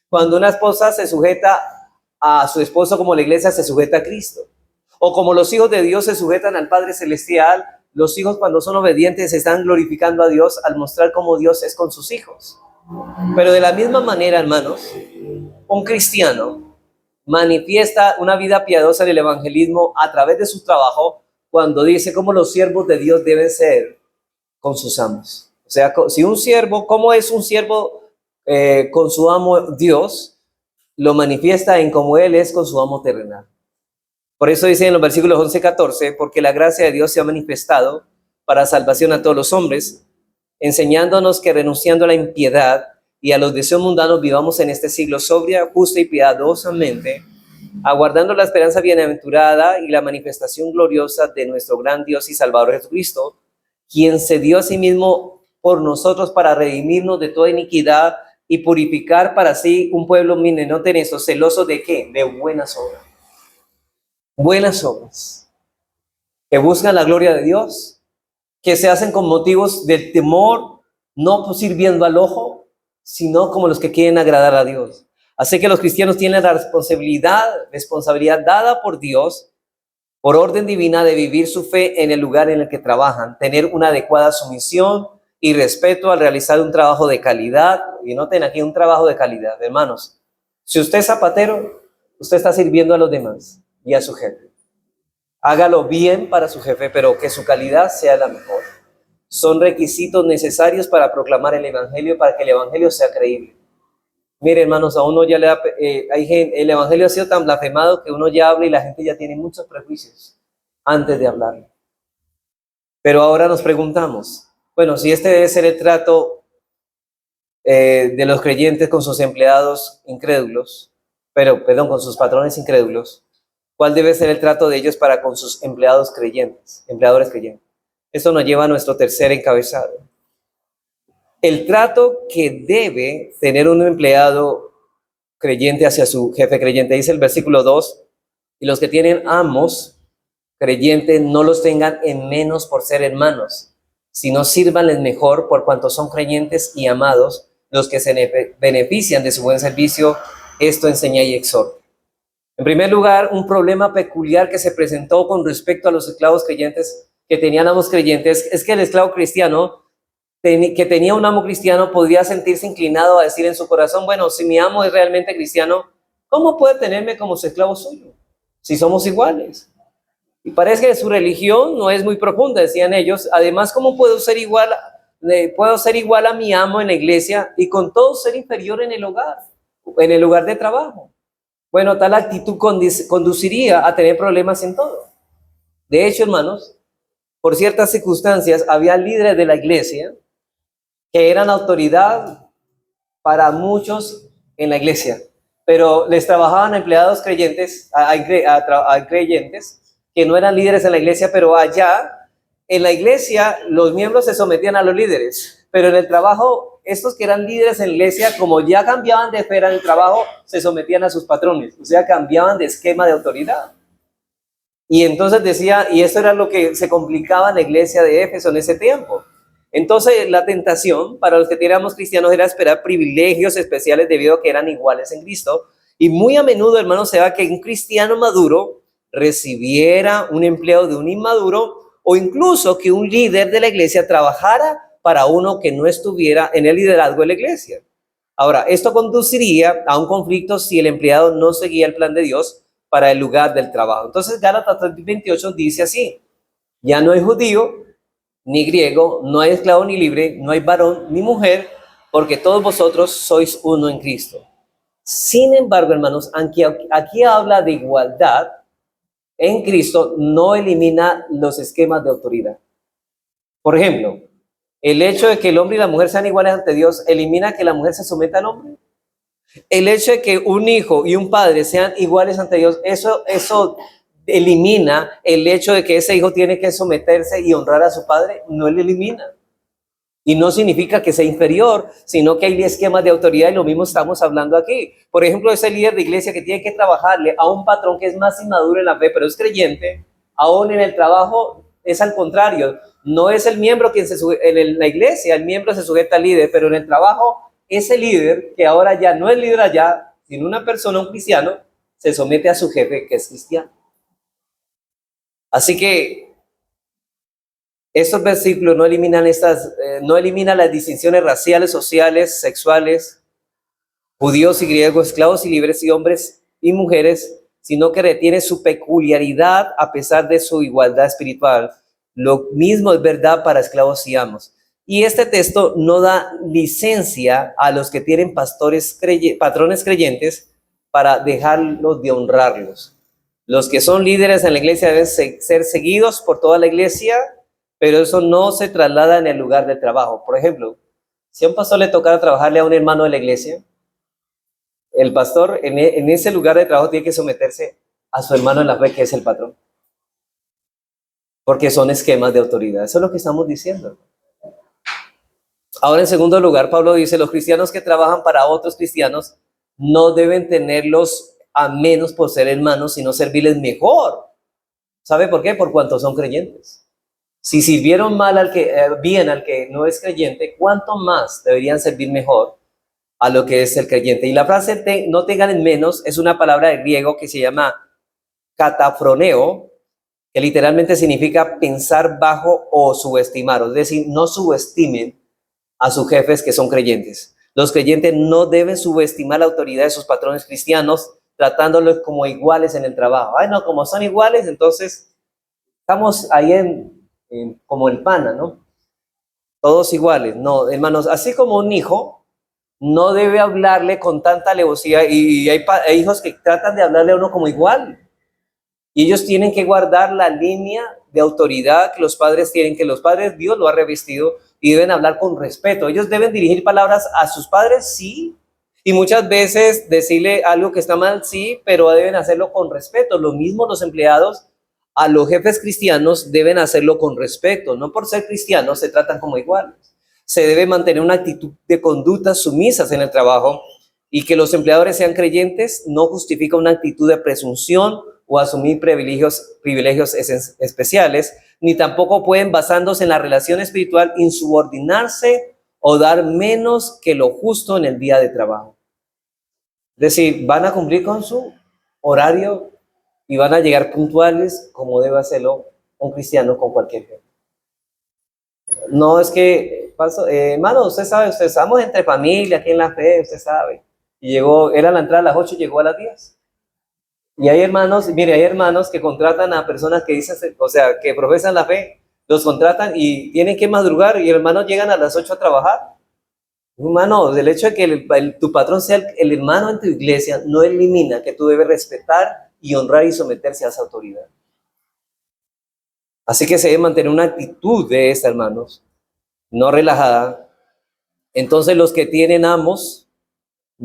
Cuando una esposa se sujeta a su esposo como la iglesia se sujeta a Cristo, o como los hijos de Dios se sujetan al Padre Celestial, los hijos cuando son obedientes están glorificando a Dios al mostrar cómo Dios es con sus hijos. Pero de la misma manera, hermanos, un cristiano manifiesta una vida piadosa en el evangelismo a través de su trabajo cuando dice cómo los siervos de Dios deben ser con sus amos. O sea, si un siervo, ¿cómo es un siervo con su amo Dios? Lo manifiesta en cómo él es con su amo terrenal. Por eso dice en los versículos 11 y 14, porque la gracia de Dios se ha manifestado para salvación a todos los hombres, enseñándonos que renunciando a la impiedad y a los deseos mundanos vivamos en este siglo sobria, justa y piadosamente, aguardando la esperanza bienaventurada y la manifestación gloriosa de nuestro gran Dios y Salvador Jesucristo, quien se dio a sí mismo por nosotros para redimirnos de toda iniquidad y purificar para sí un pueblo no teneso, celoso de ¿qué? De buenas obras. Buenas obras que buscan la gloria de Dios, que se hacen con motivos del temor, no sirviendo al ojo, sino como los que quieren agradar a Dios. Así que los cristianos tienen la responsabilidad dada por Dios, por orden divina, de vivir su fe en el lugar en el que trabajan, tener una adecuada sumisión y respeto al realizar un trabajo de calidad. Y noten aquí un trabajo de calidad, hermanos. Si usted es zapatero, usted está sirviendo a los demás y a su jefe. Hágalo bien para su jefe, pero que su calidad sea la mejor. Son requisitos necesarios para proclamar el evangelio, para que el evangelio sea creíble. Mire, hermanos, a uno ya le da, el evangelio ha sido tan blasfemado que uno ya habla y la gente ya tiene muchos prejuicios antes de hablar. Pero ahora nos preguntamos, bueno, si este debe ser el trato de los creyentes con sus empleados incrédulos, con sus patrones incrédulos, ¿cuál debe ser el trato de ellos para con sus empleadores creyentes? Esto nos lleva a nuestro tercer encabezado. El trato que debe tener un empleado creyente hacia su jefe creyente, dice el versículo 2, y los que tienen amos creyentes no los tengan en menos por ser hermanos, sino sírvanles mejor por cuanto son creyentes y amados, los que se benefician de su buen servicio. Esto enseña y exhorta. En primer lugar, un problema peculiar que se presentó con respecto a los esclavos creyentes que tenían amos creyentes es que el esclavo cristiano que tenía un amo cristiano podría sentirse inclinado a decir en su corazón, bueno, si mi amo es realmente cristiano, ¿cómo puede tenerme como su esclavo suyo si somos iguales? Y parece que su religión no es muy profunda, decían ellos. Además, ¿cómo puedo ser igual a mi amo en la iglesia y con todo ser inferior en el lugar de trabajo? Bueno, tal actitud conduciría a tener problemas en todo. De hecho, hermanos, por ciertas circunstancias, había líderes de la iglesia que eran autoridad para muchos en la iglesia, pero les trabajaban a empleados creyentes, a creyentes que no eran líderes en la iglesia, pero allá en la iglesia los miembros se sometían a los líderes, pero en el trabajo, estos que eran líderes en la iglesia, como ya cambiaban de esfera en el trabajo, se sometían a sus patrones, o sea, cambiaban de esquema de autoridad. Y entonces decía, y eso era lo que se complicaba en la iglesia de Éfeso en ese tiempo. Entonces la tentación para los que éramos cristianos era esperar privilegios especiales debido a que eran iguales en Cristo. Y muy a menudo, hermanos, se da que un cristiano maduro recibiera un empleo de un inmaduro o incluso que un líder de la iglesia trabajara para uno que no estuviera en el liderazgo de la iglesia. Ahora, esto conduciría a un conflicto si el empleado no seguía el plan de Dios para el lugar del trabajo. Entonces, Gálatas 3:28 dice así: ya no hay judío ni griego, no hay esclavo ni libre, no hay varón ni mujer, porque todos vosotros sois uno en Cristo. Sin embargo, hermanos, aunque aquí habla de igualdad, en Cristo no elimina los esquemas de autoridad. Por ejemplo, el hecho de que el hombre y la mujer sean iguales ante Dios, ¿elimina que la mujer se someta al hombre? El hecho de que un hijo y un padre sean iguales ante Dios, eso elimina el hecho de que ese hijo tiene que someterse y honrar a su padre, no lo elimina. Y no significa que sea inferior, sino que hay esquemas de autoridad y lo mismo estamos hablando aquí. Por ejemplo, ese líder de iglesia que tiene que trabajarle a un patrón que es más inmaduro en la fe, pero es creyente, aún en el trabajo es al contrario. No es el miembro quien en la iglesia, el miembro se sujeta al líder, pero en el trabajo ese líder, que ahora ya no es líder allá, sino una persona, un cristiano, se somete a su jefe que es cristiano. Así que estos versículos no eliminan las distinciones raciales, sociales, sexuales, judíos y griegos, esclavos y libres y hombres y mujeres, sino que retiene su peculiaridad a pesar de su igualdad espiritual. Lo mismo es verdad para esclavos y amos. Y este texto no da licencia a los que tienen patrones creyentes para dejarlos de honrarlos. Los que son líderes en la iglesia deben ser seguidos por toda la iglesia, pero eso no se traslada en el lugar de trabajo. Por ejemplo, si a un pastor le tocara trabajarle a un hermano de la iglesia, el pastor en ese lugar de trabajo tiene que someterse a su hermano en la fe, que es el patrón. Porque son esquemas de autoridad. Eso es lo que estamos diciendo. Ahora, en segundo lugar, Pablo dice, los cristianos que trabajan para otros cristianos no deben tenerlos a menos por ser hermanos, sino servirles mejor. ¿Sabe por qué? Por cuanto son creyentes. Si sirvieron bien al que no es creyente, ¿cuánto más deberían servir mejor a lo que es el creyente? Y la frase no tengan en menos es una palabra de griego que se llama katafroneo, que literalmente significa pensar bajo o subestimar, es decir, no subestimen a sus jefes que son creyentes. Los creyentes no deben subestimar la autoridad de sus patrones cristianos, tratándolos como iguales en el trabajo. Ay, no, como son iguales, entonces estamos ahí como el pana, ¿no? Todos iguales. No, hermanos, así como un hijo no debe hablarle con tanta alevosía, y hay hijos que tratan de hablarle a uno como igual. Y ellos tienen que guardar la línea de autoridad que los padres tienen, que los padres Dios lo ha revestido, y deben hablar con respeto. Ellos deben dirigir palabras a sus padres, sí, y muchas veces decirle algo que está mal, sí, pero deben hacerlo con respeto. Lo mismo los empleados a los jefes cristianos deben hacerlo con respeto. No por ser cristianos se tratan como iguales. Se debe mantener una actitud de conductas sumisas en el trabajo, y que los empleadores sean creyentes no justifica una actitud de presunción o asumir privilegios especiales, ni tampoco pueden, basándose en la relación espiritual, insubordinarse o dar menos que lo justo en el día de trabajo. Es decir, van a cumplir con su horario y van a llegar puntuales como debe hacerlo un cristiano con cualquier gente. No es que, hermano, usted sabe, estamos entre familia, aquí en la fe, usted sabe. Y llegó, era la entrada a las 8 y llegó a las 10. Y hay hermanos, mire, hay hermanos que contratan a personas que dicen, o sea, que profesan la fe, los contratan y tienen que madrugar y hermanos llegan a las 8 a trabajar. Hermano, el hecho de que tu patrón sea el hermano en tu iglesia no elimina que tú debes respetar y honrar y someterse a esa autoridad. Así que se debe mantener una actitud de esta, hermanos, no relajada. Entonces los que tienen amos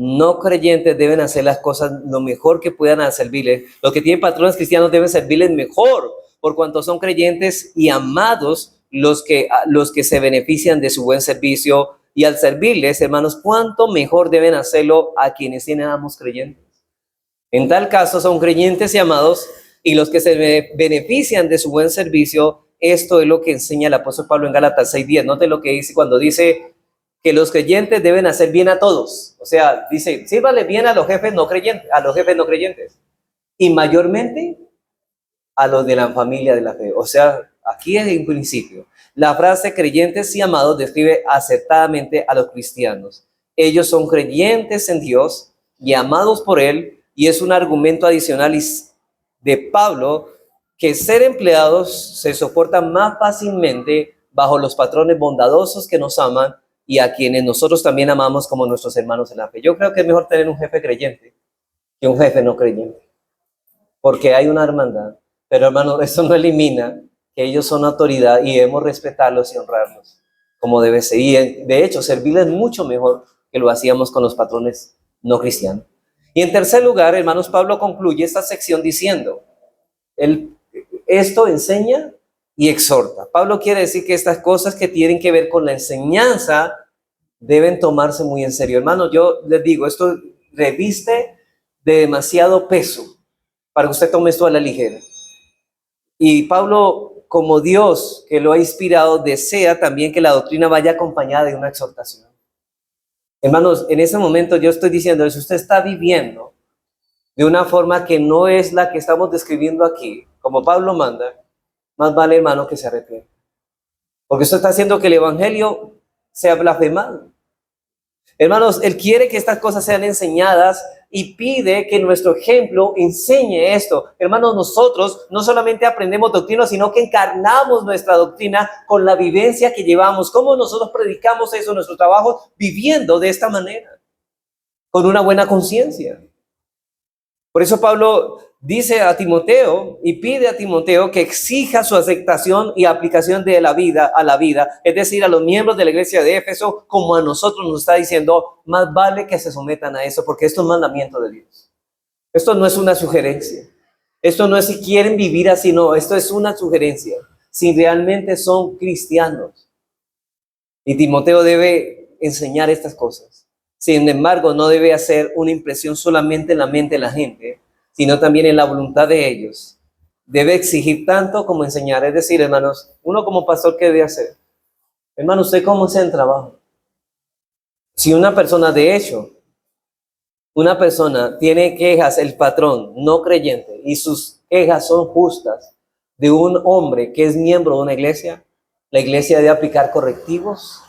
no creyentes deben hacer las cosas lo mejor que puedan a servirles. Los que tienen patrones cristianos deben servirles mejor, por cuanto son creyentes y amados los que se benefician de su buen servicio. Y al servirles, hermanos, cuánto mejor deben hacerlo a quienes tienen amos creyentes. En tal caso, son creyentes y amados, y los que se benefician de su buen servicio. Esto es lo que enseña el apóstol Pablo en Gálatas 6:10. Note lo que dice cuando dice que los creyentes deben hacer bien a todos. O sea, dice, sírvale bien a los jefes no creyentes, y mayormente a los de la familia de la fe. O sea, aquí es en principio. La frase creyentes y amados describe acertadamente a los cristianos. Ellos son creyentes en Dios y amados por Él, y es un argumento adicional de Pablo que ser empleados se soportan más fácilmente bajo los patrones bondadosos que nos aman y a quienes nosotros también amamos como nuestros hermanos en la fe. Yo creo que es mejor tener un jefe creyente que un jefe no creyente, porque hay una hermandad. Pero hermano, eso no elimina que ellos son autoridad y debemos respetarlos y honrarlos como debe ser. Y de hecho, servirles mucho mejor que lo hacíamos con los patrones no cristianos. Y en tercer lugar, hermanos, Pablo concluye esta sección diciendo, esto enseña y exhorta. Pablo quiere decir que estas cosas que tienen que ver con la enseñanza deben tomarse muy en serio. Hermano, yo les digo, esto reviste de demasiado peso para que usted tome esto a la ligera. Y Pablo, como Dios que lo ha inspirado, desea también que la doctrina vaya acompañada de una exhortación. Hermanos, en ese momento yo estoy diciendo, si usted está viviendo de una forma que no es la que estamos describiendo aquí, como Pablo manda, más vale, hermano, que se arrepienta. Porque usted está haciendo que el evangelio sea blasfemado. Hermanos, Él quiere que estas cosas sean enseñadas y pide que nuestro ejemplo enseñe esto. Hermanos, nosotros no solamente aprendemos doctrina, sino que encarnamos nuestra doctrina con la vivencia que llevamos. ¿Cómo nosotros predicamos eso en nuestro trabajo? Viviendo de esta manera, con una buena conciencia. Por eso Pablo dice a Timoteo y pide a Timoteo que exija su aceptación y aplicación de la vida a la vida, es decir, a los miembros de la iglesia de Éfeso, como a nosotros nos está diciendo, más vale que se sometan a eso, porque esto es mandamiento de Dios. Esto no es una sugerencia. Esto no es si quieren vivir así, no, esto es una sugerencia. Si realmente son cristianos. Y Timoteo debe enseñar estas cosas. Sin embargo, no debe hacer una impresión solamente en la mente de la gente, sino también en la voluntad de ellos. Debe exigir tanto como enseñar. Es decir, hermanos, uno como pastor, ¿qué debe hacer? Hermano, ¿usted cómo está en trabajo? Si una persona, de hecho, una persona tiene quejas, el patrón no creyente, y sus quejas son justas de un hombre que es miembro de una iglesia, la iglesia debe aplicar correctivos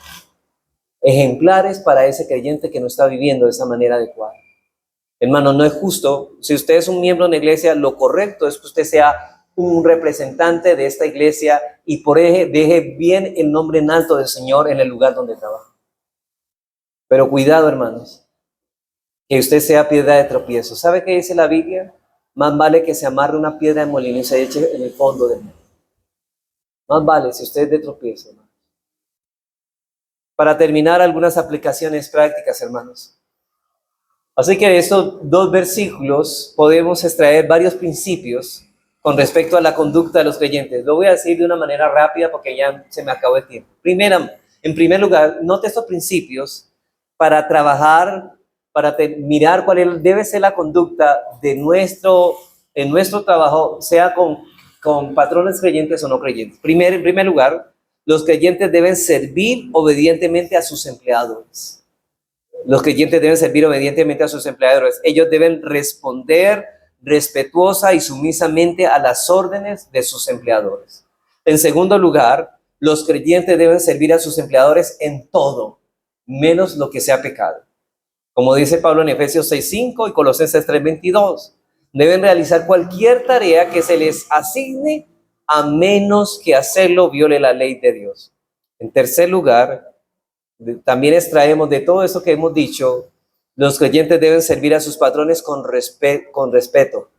ejemplares para ese creyente que no está viviendo de esa manera adecuada. Hermano, no es justo. Si usted es un miembro de una iglesia, lo correcto es que usted sea un representante de esta iglesia y por ello deje bien el nombre en alto del Señor en el lugar donde trabaja. Pero cuidado, hermanos, que usted sea piedra de tropiezo. ¿Sabe qué dice la Biblia? Más vale que se amarre una piedra de molino y se eche en el fondo del mar. Más vale si usted es de tropiezo, hermano. Para terminar, algunas aplicaciones prácticas, hermanos. Así que de estos dos versículos podemos extraer varios principios con respecto a la conducta de los creyentes. Lo voy a decir de una manera rápida porque ya se me acabó el tiempo. En primer lugar, note estos principios para trabajar, para mirar cuál debe ser la conducta en nuestro trabajo, sea con patrones creyentes o no creyentes. En primer lugar, los creyentes deben servir obedientemente a sus empleadores. Los creyentes deben servir obedientemente a sus empleadores. Ellos deben responder respetuosa y sumisamente a las órdenes de sus empleadores. En segundo lugar, los creyentes deben servir a sus empleadores en todo, menos lo que sea pecado. Como dice Pablo en Efesios 6:5 y Colosenses 3:22, deben realizar cualquier tarea que se les asigne a menos que hacerlo viole la ley de Dios. En tercer lugar, también extraemos de todo eso que hemos dicho, los creyentes deben servir a sus patrones con respeto.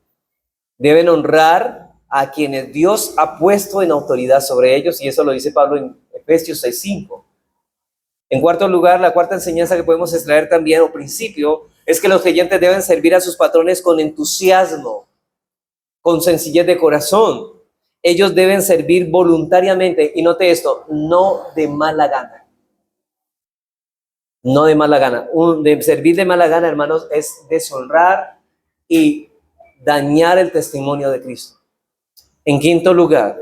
Deben honrar a quienes Dios ha puesto en autoridad sobre ellos, y eso lo dice Pablo en Efesios 6:5. En cuarto lugar, la cuarta enseñanza que podemos extraer también, o principio, es que los creyentes deben servir a sus patrones con entusiasmo, con sencillez de corazón. Ellos deben servir voluntariamente, y note esto, no de mala gana. No de mala gana. De servir de mala gana, hermanos, es deshonrar y dañar el testimonio de Cristo. En quinto lugar,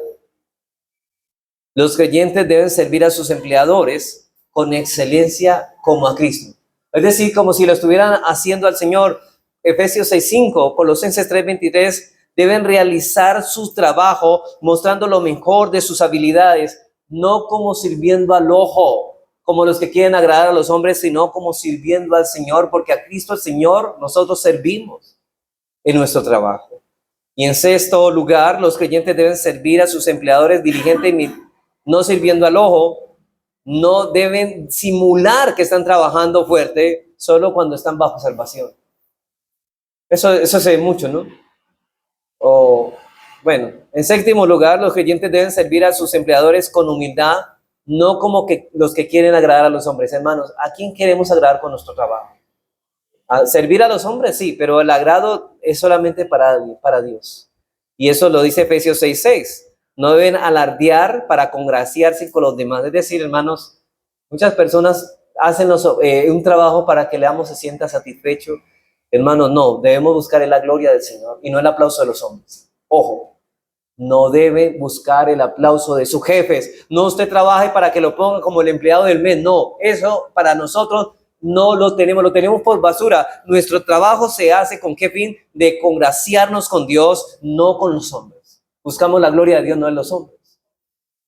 los creyentes deben servir a sus empleadores con excelencia como a Cristo. Es decir, como si lo estuvieran haciendo al Señor. Efesios 6:5, Colosenses 3:23, deben realizar su trabajo mostrando lo mejor de sus habilidades, no como sirviendo al ojo, como los que quieren agradar a los hombres, sino como sirviendo al Señor, porque a Cristo el Señor nosotros servimos en nuestro trabajo. Y en sexto lugar, los creyentes deben servir a sus empleadores diligentes, no sirviendo al ojo. No deben simular que están trabajando fuerte solo cuando están bajo observación. Eso se ve mucho, ¿no? Bueno, en séptimo lugar, los creyentes deben servir a sus empleadores con humildad, no como que los que quieren agradar a los hombres. Hermanos, ¿a quién queremos agradar con nuestro trabajo? A servir a los hombres, sí, pero el agrado es solamente para Dios. Y eso lo dice Efesios 6:6. No deben alardear para congraciarse con los demás. Es decir, hermanos, muchas personas hacen un trabajo para que el amo se sienta satisfecho. Hermanos, no, debemos buscar la gloria del Señor y no el aplauso de los hombres. Ojo, no debe buscar el aplauso de sus jefes. No usted trabaje para que lo pongan como el empleado del mes. No, eso para nosotros no lo tenemos por basura. Nuestro trabajo se hace con qué fin? De congraciarnos con Dios, no con los hombres. Buscamos la gloria de Dios, no de los hombres.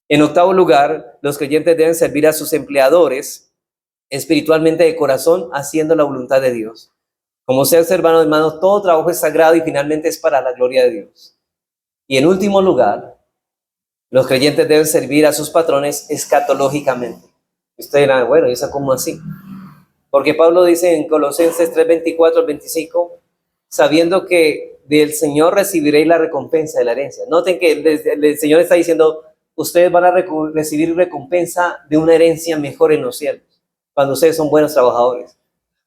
En octavo lugar, los creyentes deben servir a sus empleadores espiritualmente de corazón, haciendo la voluntad de Dios. Como se ha observado, hermanos, todo trabajo es sagrado y finalmente es para la gloria de Dios. Y en último lugar, los creyentes deben servir a sus patrones escatológicamente. Usted dirá, bueno, ¿y eso cómo así? Porque Pablo dice en Colosenses 3:24-25, sabiendo que del Señor recibiréis la recompensa de la herencia. Noten que el Señor está diciendo, ustedes van a recibir recompensa de una herencia mejor en los cielos, cuando ustedes son buenos trabajadores.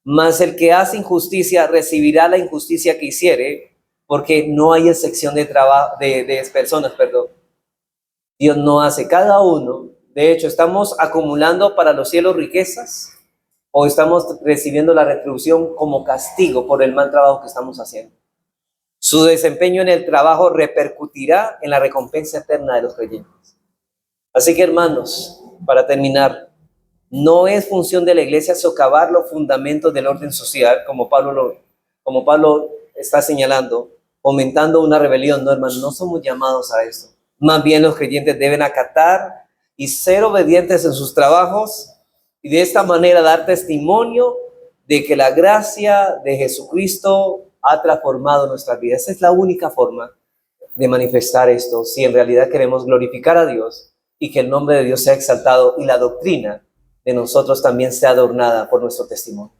Mas el que hace injusticia recibirá la injusticia que hiciere, porque no hay excepción de personas. Dios no hace cada uno. De hecho, ¿estamos acumulando para los cielos riquezas o estamos recibiendo la retribución como castigo por el mal trabajo que estamos haciendo? Su desempeño en el trabajo repercutirá en la recompensa eterna de los creyentes. Así que, hermanos, para terminar, no es función de la iglesia socavar los fundamentos del orden social, como Pablo está señalando, fomentando una rebelión. No, hermanos, no somos llamados a esto. Más bien los creyentes deben acatar y ser obedientes en sus trabajos y de esta manera dar testimonio de que la gracia de Jesucristo ha transformado nuestras vidas. Esa es la única forma de manifestar esto, si en realidad queremos glorificar a Dios y que el nombre de Dios sea exaltado y la doctrina de nosotros también sea adornada por nuestro testimonio.